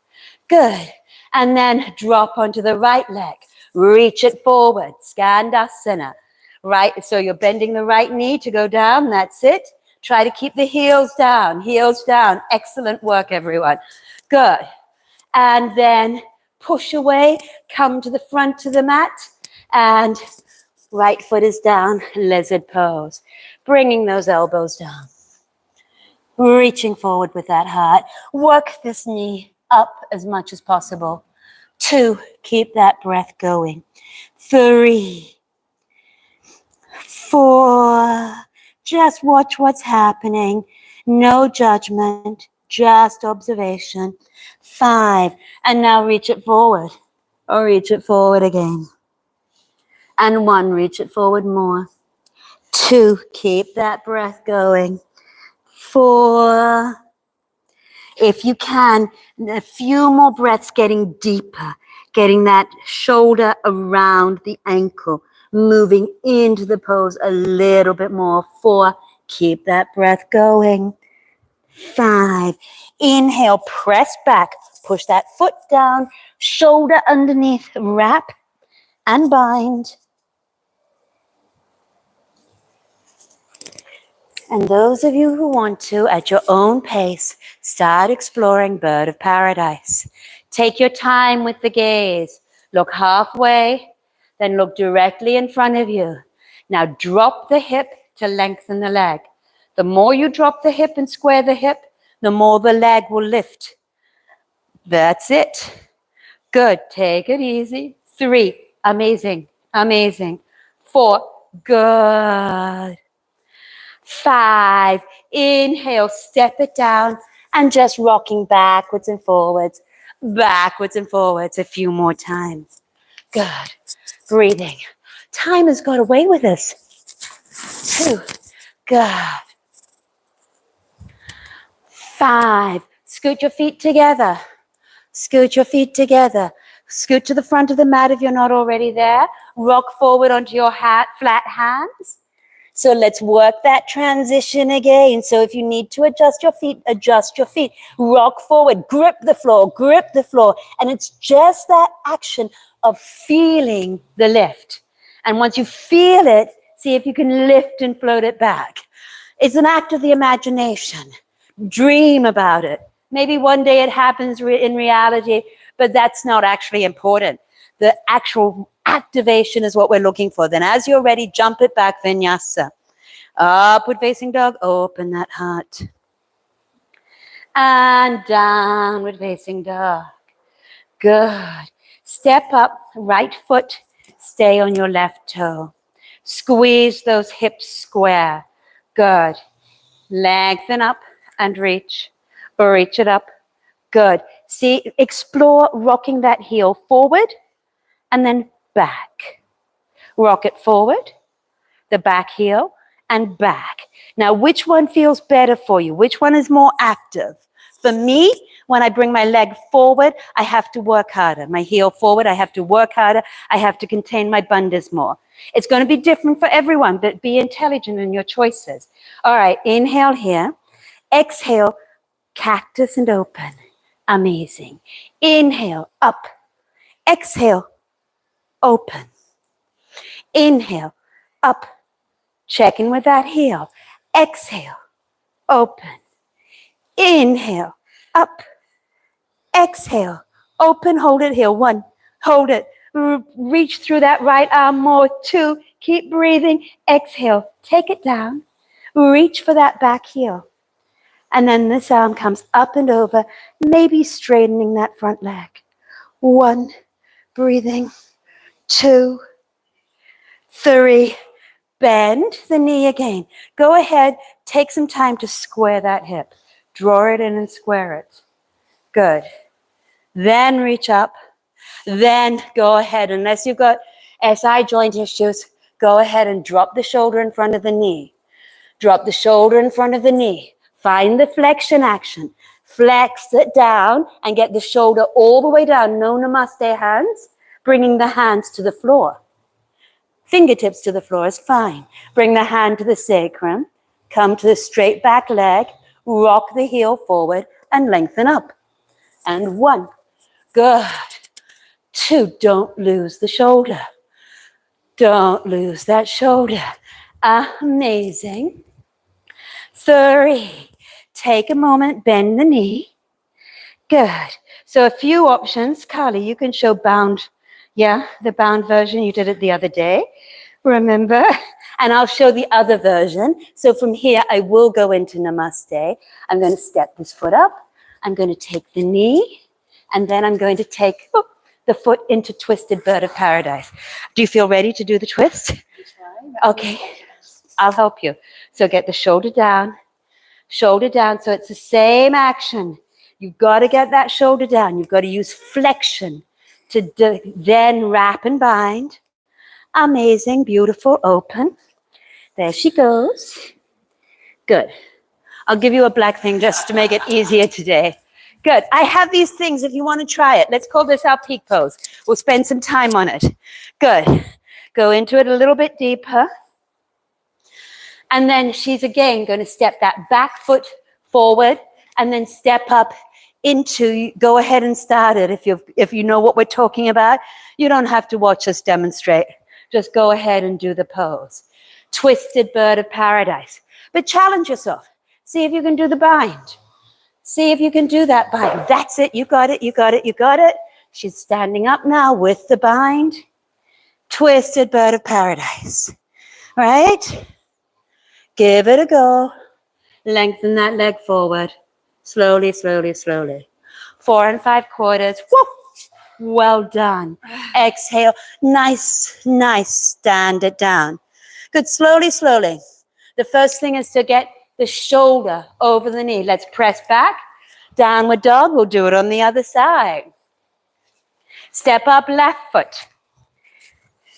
Good. And then drop onto the right leg. Reach it forward. Skandasana. Right. So you're bending the right knee to go down. That's it. Try to keep the heels down. Heels down. Excellent work, everyone. Good. And then push away. Come to the front of the mat. And right foot is down, lizard pose. Bringing those elbows down. Reaching forward with that heart. Work this knee up as much as possible. 2, keep that breath going. 3, 4, just watch what's happening. No judgment, just observation. 5, and now reach it forward. Or reach it forward again. And 1, reach it forward more. 2, keep that breath going. 4, if you can, a few more breaths getting deeper, getting that shoulder around the ankle, moving into the pose a little bit more. 4, keep that breath going. 5, inhale, press back, push that foot down, shoulder underneath, wrap and bind. And those of you who want to, at your own pace, start exploring Bird of Paradise. Take your time with the gaze. Look halfway, then look directly in front of you. Now drop the hip to lengthen the leg. The more you drop the hip and square the hip, the more the leg will lift. That's it. Good. Take it easy. 3, amazing, amazing. 4, good. 5, inhale, step it down And just rocking backwards and forwards a few more times. Good. Breathing. Time has got away with us. 2. Good. 5. Scoot your feet together. Scoot your feet together. Scoot to the front of the mat if you're not already there. Rock forward onto your flat hands. So let's work that transition again. So if you need to adjust your feet, adjust your feet. Rock forward, grip the floor. And it's just that action of feeling the lift. And once you feel it, see if you can lift and float it back. It's an act of the imagination. Dream about it. Maybe one day it happens in reality, but that's not actually important. The actual activation is what we're looking for. Then as you're ready, jump it back, Vinyasa. Upward facing dog, open that heart. And downward facing dog. Good. Step up, right foot, stay on your left toe. Squeeze those hips square. Good. Lengthen up and reach. Reach it up. Good. See, explore rocking that heel forward and then back. Rock it forward, the back heel, and back. Now, which one feels better for you? Which one is more active? For me, when I bring my leg forward, I have to work harder. My heel forward, I have to work harder. I have to contain my bandhas more. It's going to be different for everyone, but be intelligent in your choices. All right, inhale here. Exhale, cactus and open. Amazing. Inhale, up. Exhale, open. Inhale, up. Check in with that heel. Exhale, open. Inhale, up. Exhale, open, hold it here. 1, hold it. Reach through that right arm more. 2, keep breathing. Exhale, take it down. Reach for that back heel. And then this arm comes up and over, maybe straightening that front leg. 1, breathing. 2, 3, bend the knee again. Go ahead, take some time to square that hip. Draw it in and square it. Good. Then reach up. Then go ahead, unless you've got SI joint issues, go ahead and drop the shoulder in front of the knee. Drop the shoulder in front of the knee. Find the flexion action. Flex it down and get the shoulder all the way down. No namaste hands. Bringing the hands to the floor. Fingertips to the floor is fine. Bring the hand to the sacrum. Come to the straight back leg. Rock the heel forward and lengthen up. And 1. Good. 2. Don't lose the shoulder. Don't lose that shoulder. Amazing. 3. Take a moment, bend the knee. Good. So a few options. Carly, you can show bound. Yeah, the bound version. You did it the other day. Remember? And I'll show the other version. So from here, I will go into Namaste. I'm going to step this foot up. I'm going to take the knee. And then I'm going to take the foot into Twisted Bird of Paradise. Do you feel ready to do the twist? Okay. I'll help you. So get the shoulder down. Shoulder down. So it's the same action. You've got to get that shoulder down. You've got to use flexion to then wrap and bind. Amazing, beautiful, open. There she goes. Good. I'll give you a black thing just to make it easier today. Good. I have these things if you want to try it. Let's call this our peak pose. We'll spend some time on it. Good. Go into it a little bit deeper. And then she's again going to step that back foot forward and then step up into, go ahead and start it. If you know what we're talking about, you don't have to watch us demonstrate. Just go ahead and do the pose. Twisted Bird of Paradise. But challenge yourself. See if you can do the bind. See if you can do that bind. That's it. You got it. You got it. You got it. She's standing up now with the bind. Twisted Bird of Paradise. Right? Give it a go. Lengthen that leg forward. Slowly, slowly, slowly. 4 5/4. Woo! Well done. Exhale. Nice, nice. Stand it down. Good. Slowly, slowly. The first thing is to get the shoulder over the knee. Let's press back. Downward dog, we'll do it on the other side. Step up left foot.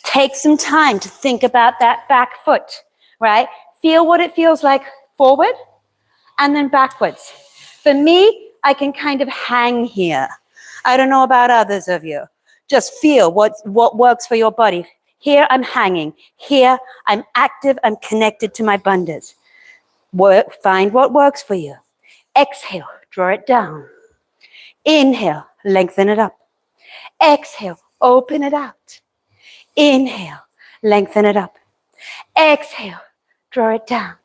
Take some time to think about that back foot, right? Feel what it feels like forward and then backwards. For me, I can kind of hang here. I don't know about others of you. Just feel what works for your body. Here, I'm hanging. Here, I'm active. I'm connected to my bandhas. Find what works for you. Exhale, draw it down. Inhale, lengthen it up. Exhale, open it out. Inhale, lengthen it up. Exhale, draw it down.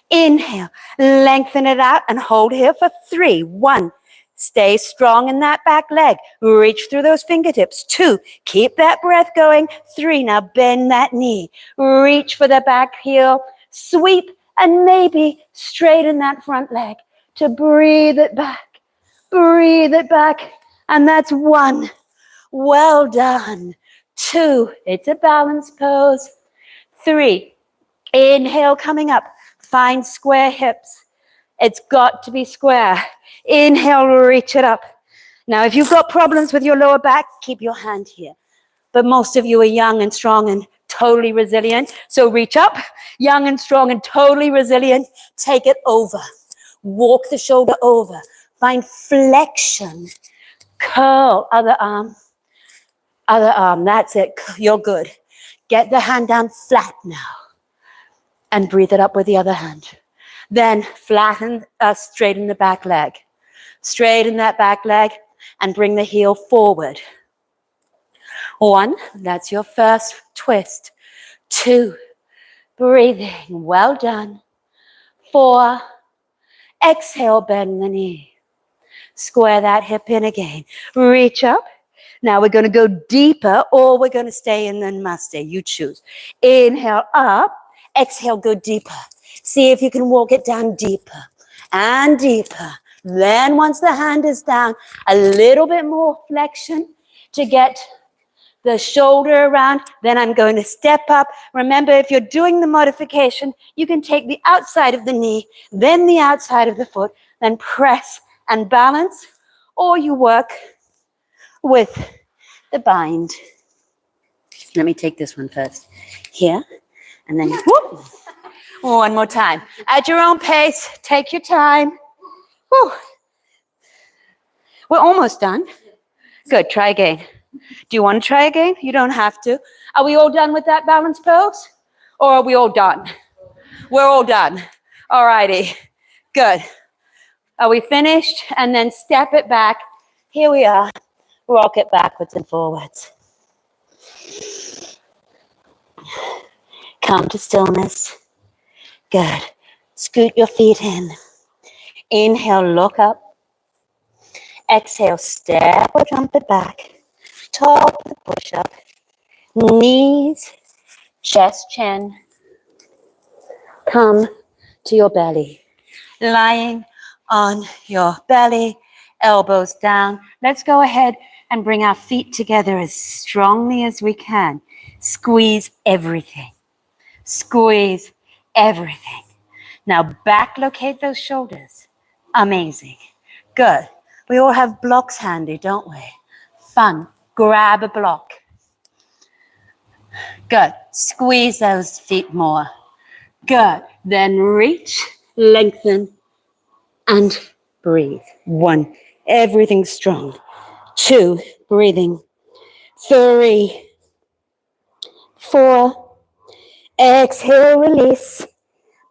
Inhale, lengthen it out and hold here for 3. 1, stay strong in that back leg. Reach through those fingertips. 2, keep that breath going. 3, now bend that knee. Reach for the back heel. Sweep and maybe straighten that front leg to breathe it back. Breathe it back. And that's 1. Well done. 2, it's a balance pose. 3, inhale coming up. Find square hips. It's got to be square. Inhale, reach it up. Now, if you've got problems with your lower back, keep your hand here. But most of you are young and strong and totally resilient. So reach up, young and strong and totally resilient. Take it over. Walk the shoulder over. Find flexion. Curl, other arm. Other arm, that's it. You're good. Get the hand down flat now. And breathe it up with the other hand. Then flatten, straighten the back leg. Straighten that back leg and bring the heel forward. 1, that's your first twist. 2, breathing, well done. 4, exhale, bend the knee. Square that hip in again. Reach up. Now we're going to go deeper or we're going to stay in the namaste. You choose. Inhale up. Exhale, go deeper. See if you can walk it down deeper and deeper. Then once the hand is down, a little bit more flexion to get the shoulder around. Then I'm going to step up. Remember, if you're doing the modification, you can take the outside of the knee, then the outside of the foot, then press and balance, or you work with the bind. Let me take this one first. Here. And then, whoop. One more time. At your own pace, take your time. Whew. We're almost done. Good, try again. Do you want to try again? You don't have to. Are we all done with that balance pose? Or are we all done? We're all done. All righty. Good. Are we finished? And then step it back. Here we are. Rock it backwards and forwards. Come to stillness. Good. Scoot your feet in. Inhale, look up. Exhale, step or jump it back. Top the push-up. Knees, chest, chin. Come to your belly. Lying on your belly, elbows down. Let's go ahead and bring our feet together as strongly as we can. Squeeze everything. Squeeze everything. Now back locate those shoulders. Amazing. Good. We all have blocks handy, don't we? Fun. Grab a block. Good. Squeeze those feet more. Good. Then reach, lengthen, and breathe. 1. Everything strong. 2. Breathing. 3. 4. Exhale, release.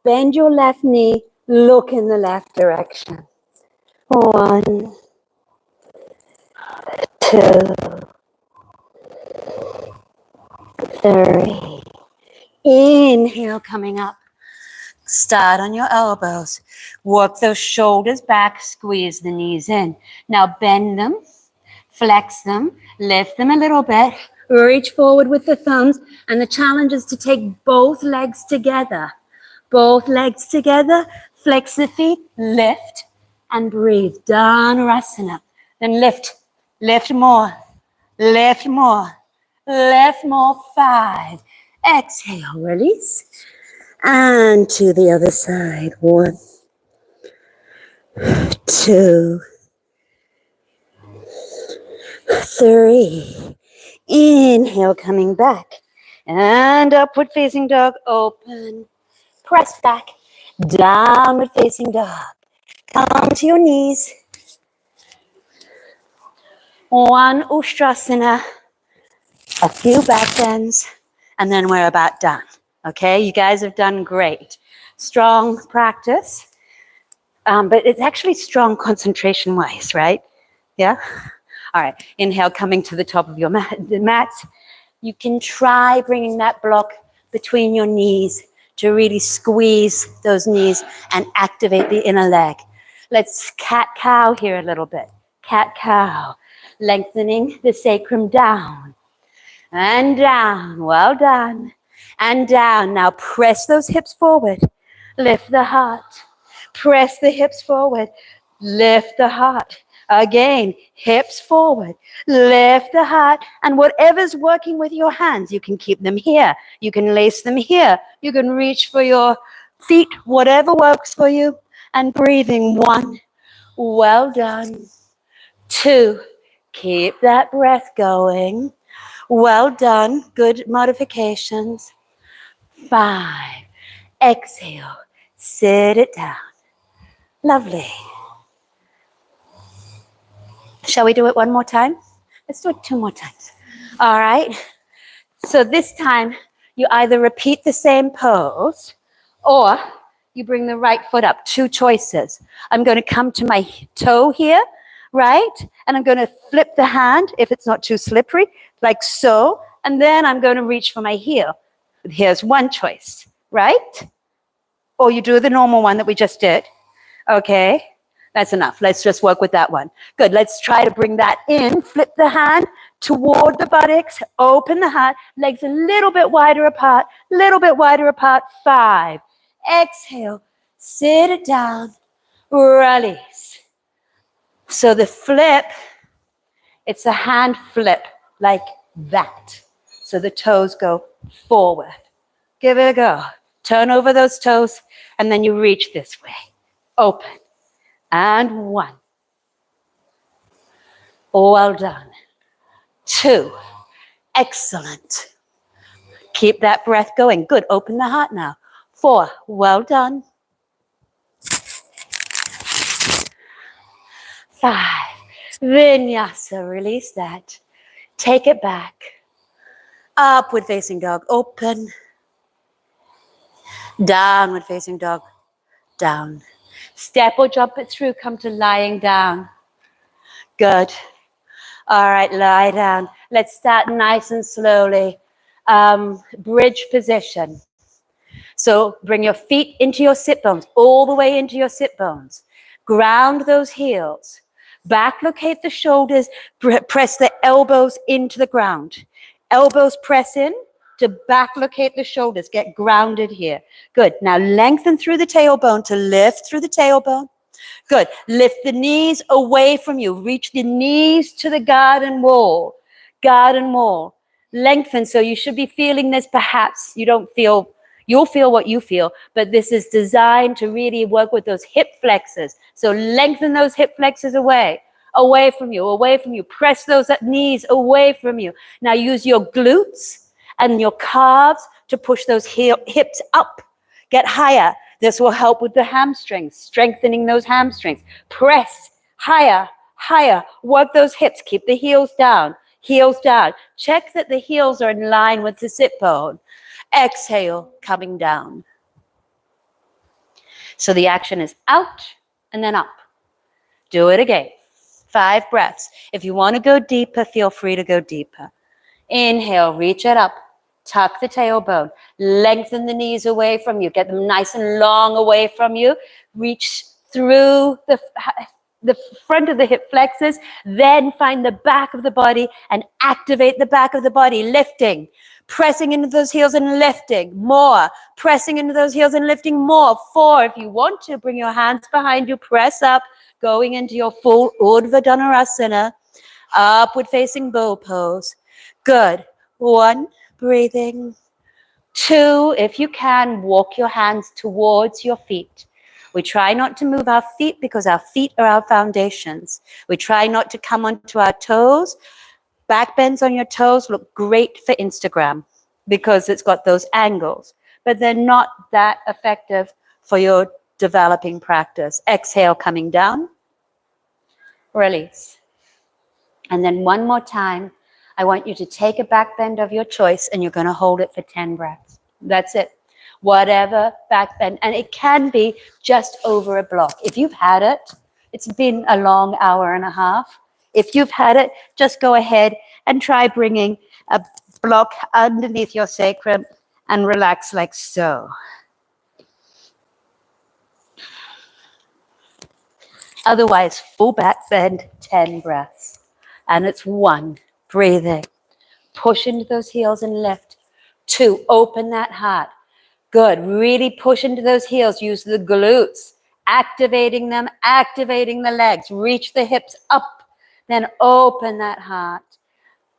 Bend your left knee. Look in the left direction. 1, 2, 3. Inhale, coming up. Start on your elbows. Work those shoulders back. Squeeze the knees in. Now bend them. Flex them. Lift them a little bit. Reach forward with the thumbs. And the challenge is to take both legs together. Both legs together. Flex the feet. Lift and breathe. Dhanurasana. Then lift. Lift more. Lift more. Lift more. 5. Exhale. Release. And to the other side. 1, 2, 3. Inhale, coming back. And upward facing dog, open. Press back. Downward facing dog. Come to your knees. 1 Ustrasana. A few back bends. And then we're about done. Okay, you guys have done great. Strong practice. But it's actually strong concentration-wise, right? Yeah? All right, inhale, coming to the top of your mat. You can try bringing that block between your knees to really squeeze those knees and activate the inner leg. Let's cat-cow here a little bit. Cat-cow, lengthening the sacrum down and down. Well done. And down. Now press those hips forward. Lift the heart. Press the hips forward. Lift the heart. Again, hips forward. Lift the heart. And whatever's working with your hands, you can keep them here. You can lace them here. You can reach for your feet, whatever works for you. And breathing. 1. Well done. 2. Keep that breath going. Well done. Good modifications. 5. Exhale. Sit it down. Lovely. Shall we do it one more time? Let's do it 2 more times. All right. So this time, you either repeat the same pose or you bring the right foot up. 2 choices. I'm going to come to my toe here, right? And I'm going to flip the hand, if it's not too slippery, like so. And then I'm going to reach for my heel. Here's one choice, right? Or you do the normal one that we just did. Okay. That's enough. Let's just work with that one. Good. Let's try to bring that in. Flip the hand toward the buttocks. Open the heart. Legs a little bit wider apart. Little bit wider apart. 5. Exhale. Sit it down. Release. So the flip, it's a hand flip like that. So the toes go forward. Give it a go. Turn over those toes and then you reach this way. Open. And 1. Well done. 2. Excellent. Keep that breath going. Good. Open the heart now. 4. Well done. 5. Vinyasa. Release that. Take it back. Upward facing dog. Open. Downward facing dog. Down. Step or jump it through. Come to lying down. Good. All right, lie down. Let's start nice and slowly. Bridge position. So bring your feet into your sit bones, all the way into your sit bones. Ground those heels. Backlocate the shoulders. Press the elbows into the ground. Elbows press in to backlocate the shoulders. Get grounded here. Good. Now lengthen through the tailbone to lift through the tailbone. Good. Lift the knees away from you. Reach the knees to the garden wall. Garden wall. Lengthen. So you should be feeling this. Perhaps you don't feel, you'll feel what you feel, but this is designed to really work with those hip flexors. So lengthen those hip flexors away from you, away from you. Press those knees away from you. Now use your glutes and your calves to push those hips up. Get higher. This will help with the hamstrings, strengthening those hamstrings. Press higher, higher. Work those hips. Keep the heels down. Heels down. Check that the heels are in line with the sit bone. Exhale, coming down. So the action is out and then up. Do it again. 5 breaths. If you want to go deeper, feel free to go deeper. Inhale, reach it up. Tuck the tailbone. Lengthen the knees away from you. Get them nice and long away from you. Reach through the front of the hip flexors. Then find the back of the body and activate the back of the body. Lifting. Pressing into those heels and lifting. More. Pressing into those heels and lifting more. 4. If you want to, bring your hands behind you. Press up. Going into your full Urdhva Dhanurasana. Upward facing bow pose. Good. 1. Breathing. 2, if you can, walk your hands towards your feet. We try not to move our feet because our feet are our foundations. We try not to come onto our toes. Back bends on your toes look great for Instagram because it's got those angles, but they're not that effective for your developing practice. Exhale, coming down, release. And then one more time, I want you to take a back bend of your choice and you're going to hold it for 10 breaths. That's it. Whatever back bend. And it can be just over a block. If you've had it, it's been a long hour and a half. If you've had it, just go ahead and try bringing a block underneath your sacrum and relax like so. Otherwise, full back bend, 10 breaths. And it's 1, breathing. Push into those heels and lift. 2, open that heart. Good. Really push into those heels. Use the glutes. Activating them, activating the legs. Reach the hips up. Then open that heart.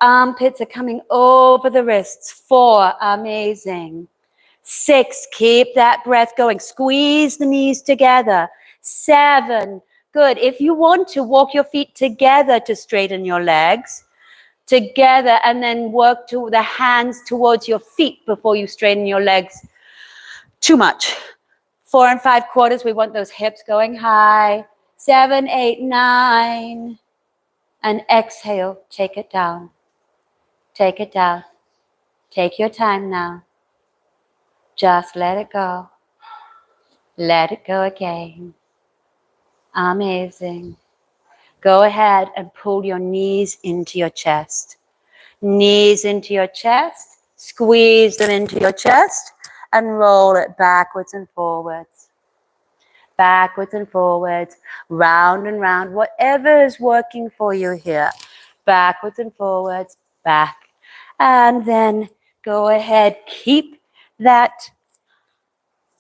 Armpits are coming over the wrists. 4, amazing. 6, keep that breath going. Squeeze the knees together. 7, good. If you want to, walk your feet together to straighten your legs. Together, and then work to the hands towards your feet before you straighten your legs too much. 4 5/4, we want those hips going high. 7, 8, 9. And exhale, take it down. Take it down. Take your time now. Just let it go. Let it go again. Amazing. Go ahead and pull your knees into your chest. Knees into your chest. Squeeze them into your chest and roll it backwards and forwards. Backwards and forwards. Round and round. Whatever is working for you here. Backwards and forwards. Back. And then go ahead. Keep that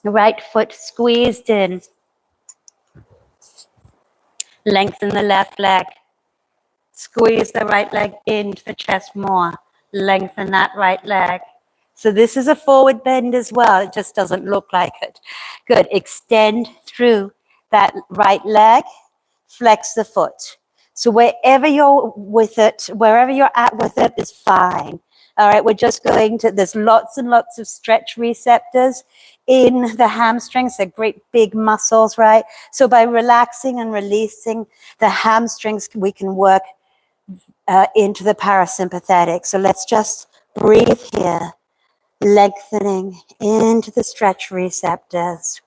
right foot squeezed in. Lengthen the left leg. Squeeze the right leg into the chest more. Lengthen that right leg. So this is a forward bend as well. It just doesn't look like it. Good. Extend through that right leg. Flex the foot. So wherever you're with it, wherever you're at with it is fine. All right, we're just going to, there's lots and lots of stretch receptors in the hamstrings. They're great big muscles, right? So by relaxing and releasing the hamstrings, we can work into the parasympathetic. So let's just breathe here, lengthening into the stretch receptors,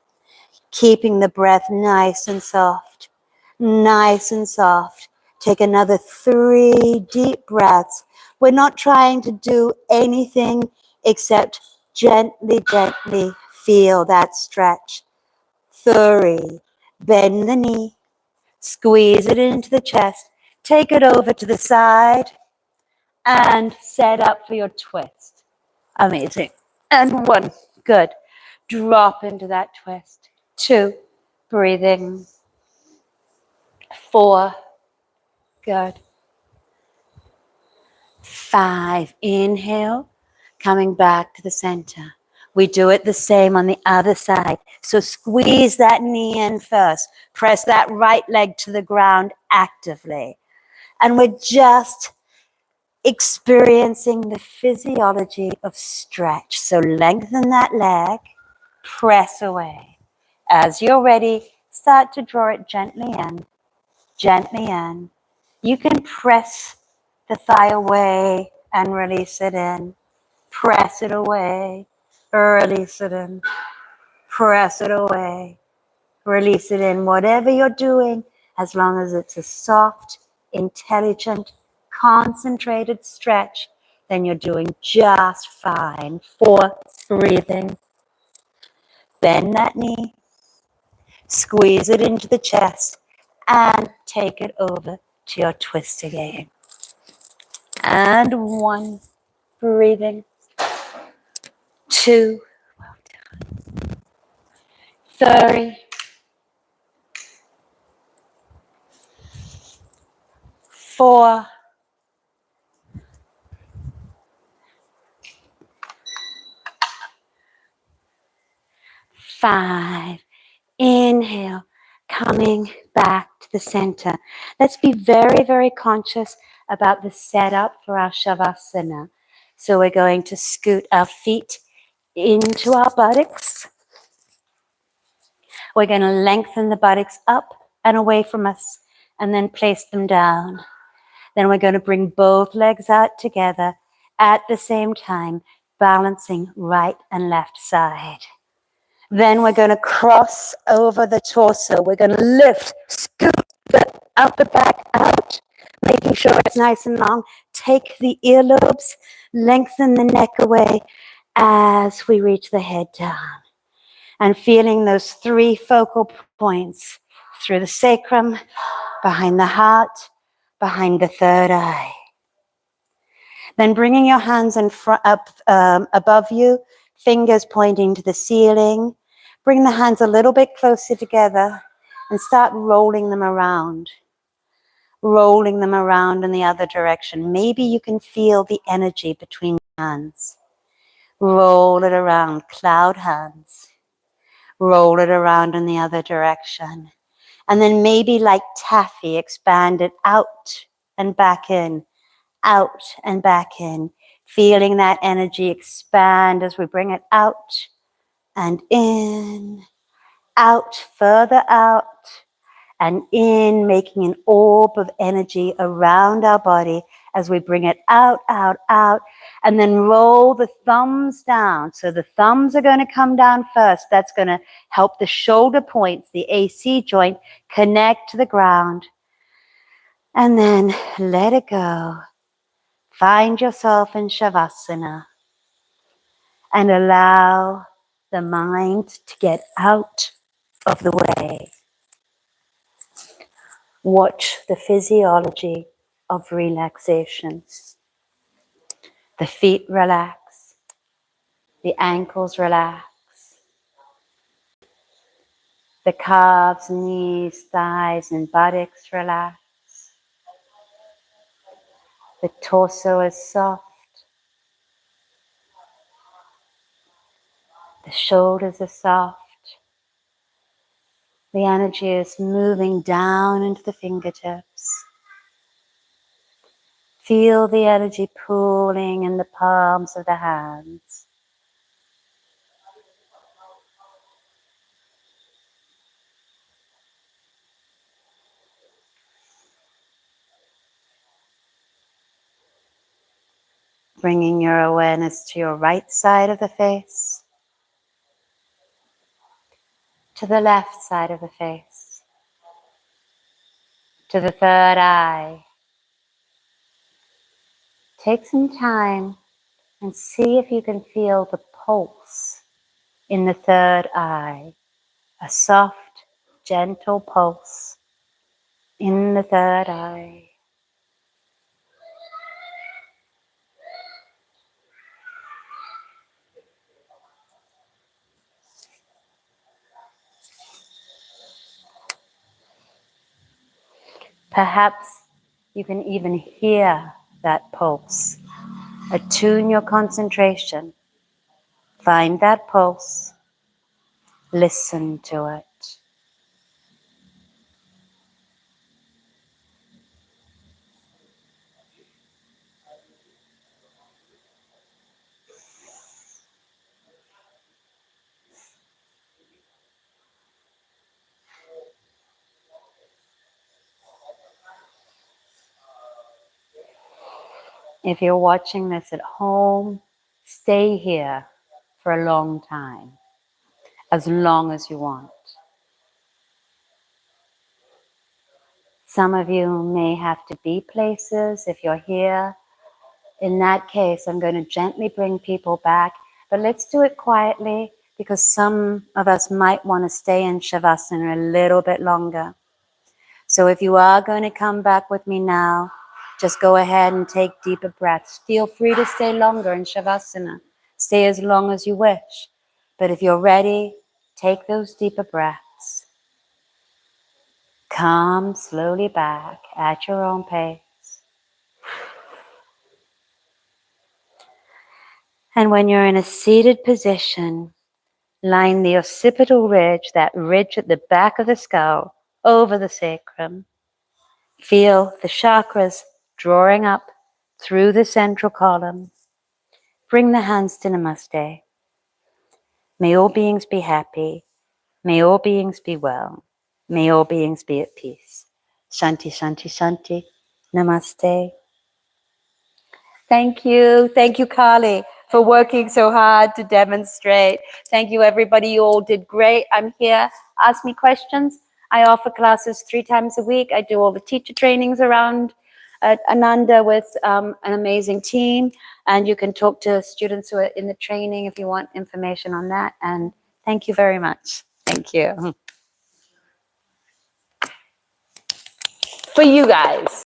keeping the breath nice and soft, nice and soft. Take another 3 deep breaths. We're not trying to do anything except gently, gently feel that stretch. 3, bend the knee, squeeze it into the chest, take it over to the side, and set up for your twist. Amazing. And 1, good. Drop into that twist. 2, breathing. 4, good. 5, inhale, coming back to the center. We do it the same on the other side. So squeeze that knee in first. Press that right leg to the ground actively. And we're just experiencing the physiology of stretch. So lengthen that leg, press away. As you're ready, start to draw it gently in, gently in. You can press the thigh away and release it in. Press it away, release it in. Press it away, release it in. Whatever you're doing, as long as it's a soft, intelligent, concentrated stretch, then you're doing just fine. 4, breathing. Bend that knee, squeeze it into the chest, and take it over to your twist again. And 1, breathing. 2, 3, 4, 5. Inhale, coming back to the center. Let's be very, very conscious about the setup for our Shavasana. So we're going to scoot our feet into our buttocks. We're going to lengthen the buttocks up and away from us and then place them down. Then we're going to bring both legs out together at the same time, balancing right and left side. Then we're going to cross over the torso. We're going to lift, scoot the upper back out, making sure it's nice and long. Take the earlobes, lengthen the neck away as we reach the head down. And feeling those 3 focal points through the sacrum, behind the heart, behind the third eye. Then bringing your hands in front, up above you, fingers pointing to the ceiling. Bring the hands a little bit closer together and start rolling them around. Rolling them around in the other direction. Maybe you can feel the energy between your hands. Roll it around, cloud hands. Roll it around in the other direction. And then maybe like taffy, expand it out and back in, out and back in. Feeling that energy expand as we bring it out and in, out, further out, and in, making an orb of energy around our body as we bring it out, out, out, and then roll the thumbs down. So the thumbs are going to come down first. That's going to help the shoulder points, the AC joint, connect to the ground. And then let it go. Find yourself in Shavasana and allow the mind to get out of the way. Watch the physiology of relaxation. The feet relax, the ankles relax, the calves, knees, thighs, and buttocks relax. The torso is soft. The shoulders are soft. The energy is moving down into the fingertips. Feel the energy pooling in the palms of the hands. Bringing your awareness to your right side of the face, to the left side of the face, to the third eye. Take some time and see if you can feel the pulse in the third eye, a soft, gentle pulse in the third eye. Perhaps you can even hear that pulse. Attune your concentration. Find that pulse. Listen to it. If you're watching this at home, stay here for a long time, as long as you want. Some of you may have to be places if you're here. In that case, I'm going to gently bring people back, but let's do it quietly because some of us might want to stay in Shavasana a little bit longer. So if you are going to come back with me now, just go ahead and take deeper breaths. Feel free to stay longer in Shavasana. Stay as long as you wish. But if you're ready, take those deeper breaths. Come slowly back at your own pace. And when you're in a seated position, Line the occipital ridge, that ridge at the back of the skull, over the sacrum. Feel the chakras drawing up through the central column. Bring the hands to Namaste. May all beings be happy. May all beings be well. May all beings be at peace. Shanti, Shanti, Shanti. Namaste. Thank you. Thank you, Kali, for working so hard to demonstrate. Thank you, everybody. You all did great. I'm here. Ask me questions. I offer classes 3 times a week. I do all the teacher trainings around at Ananda with an amazing team. And you can talk to students who are in the training if you want information on that. And thank you very much. Thank you. For you guys.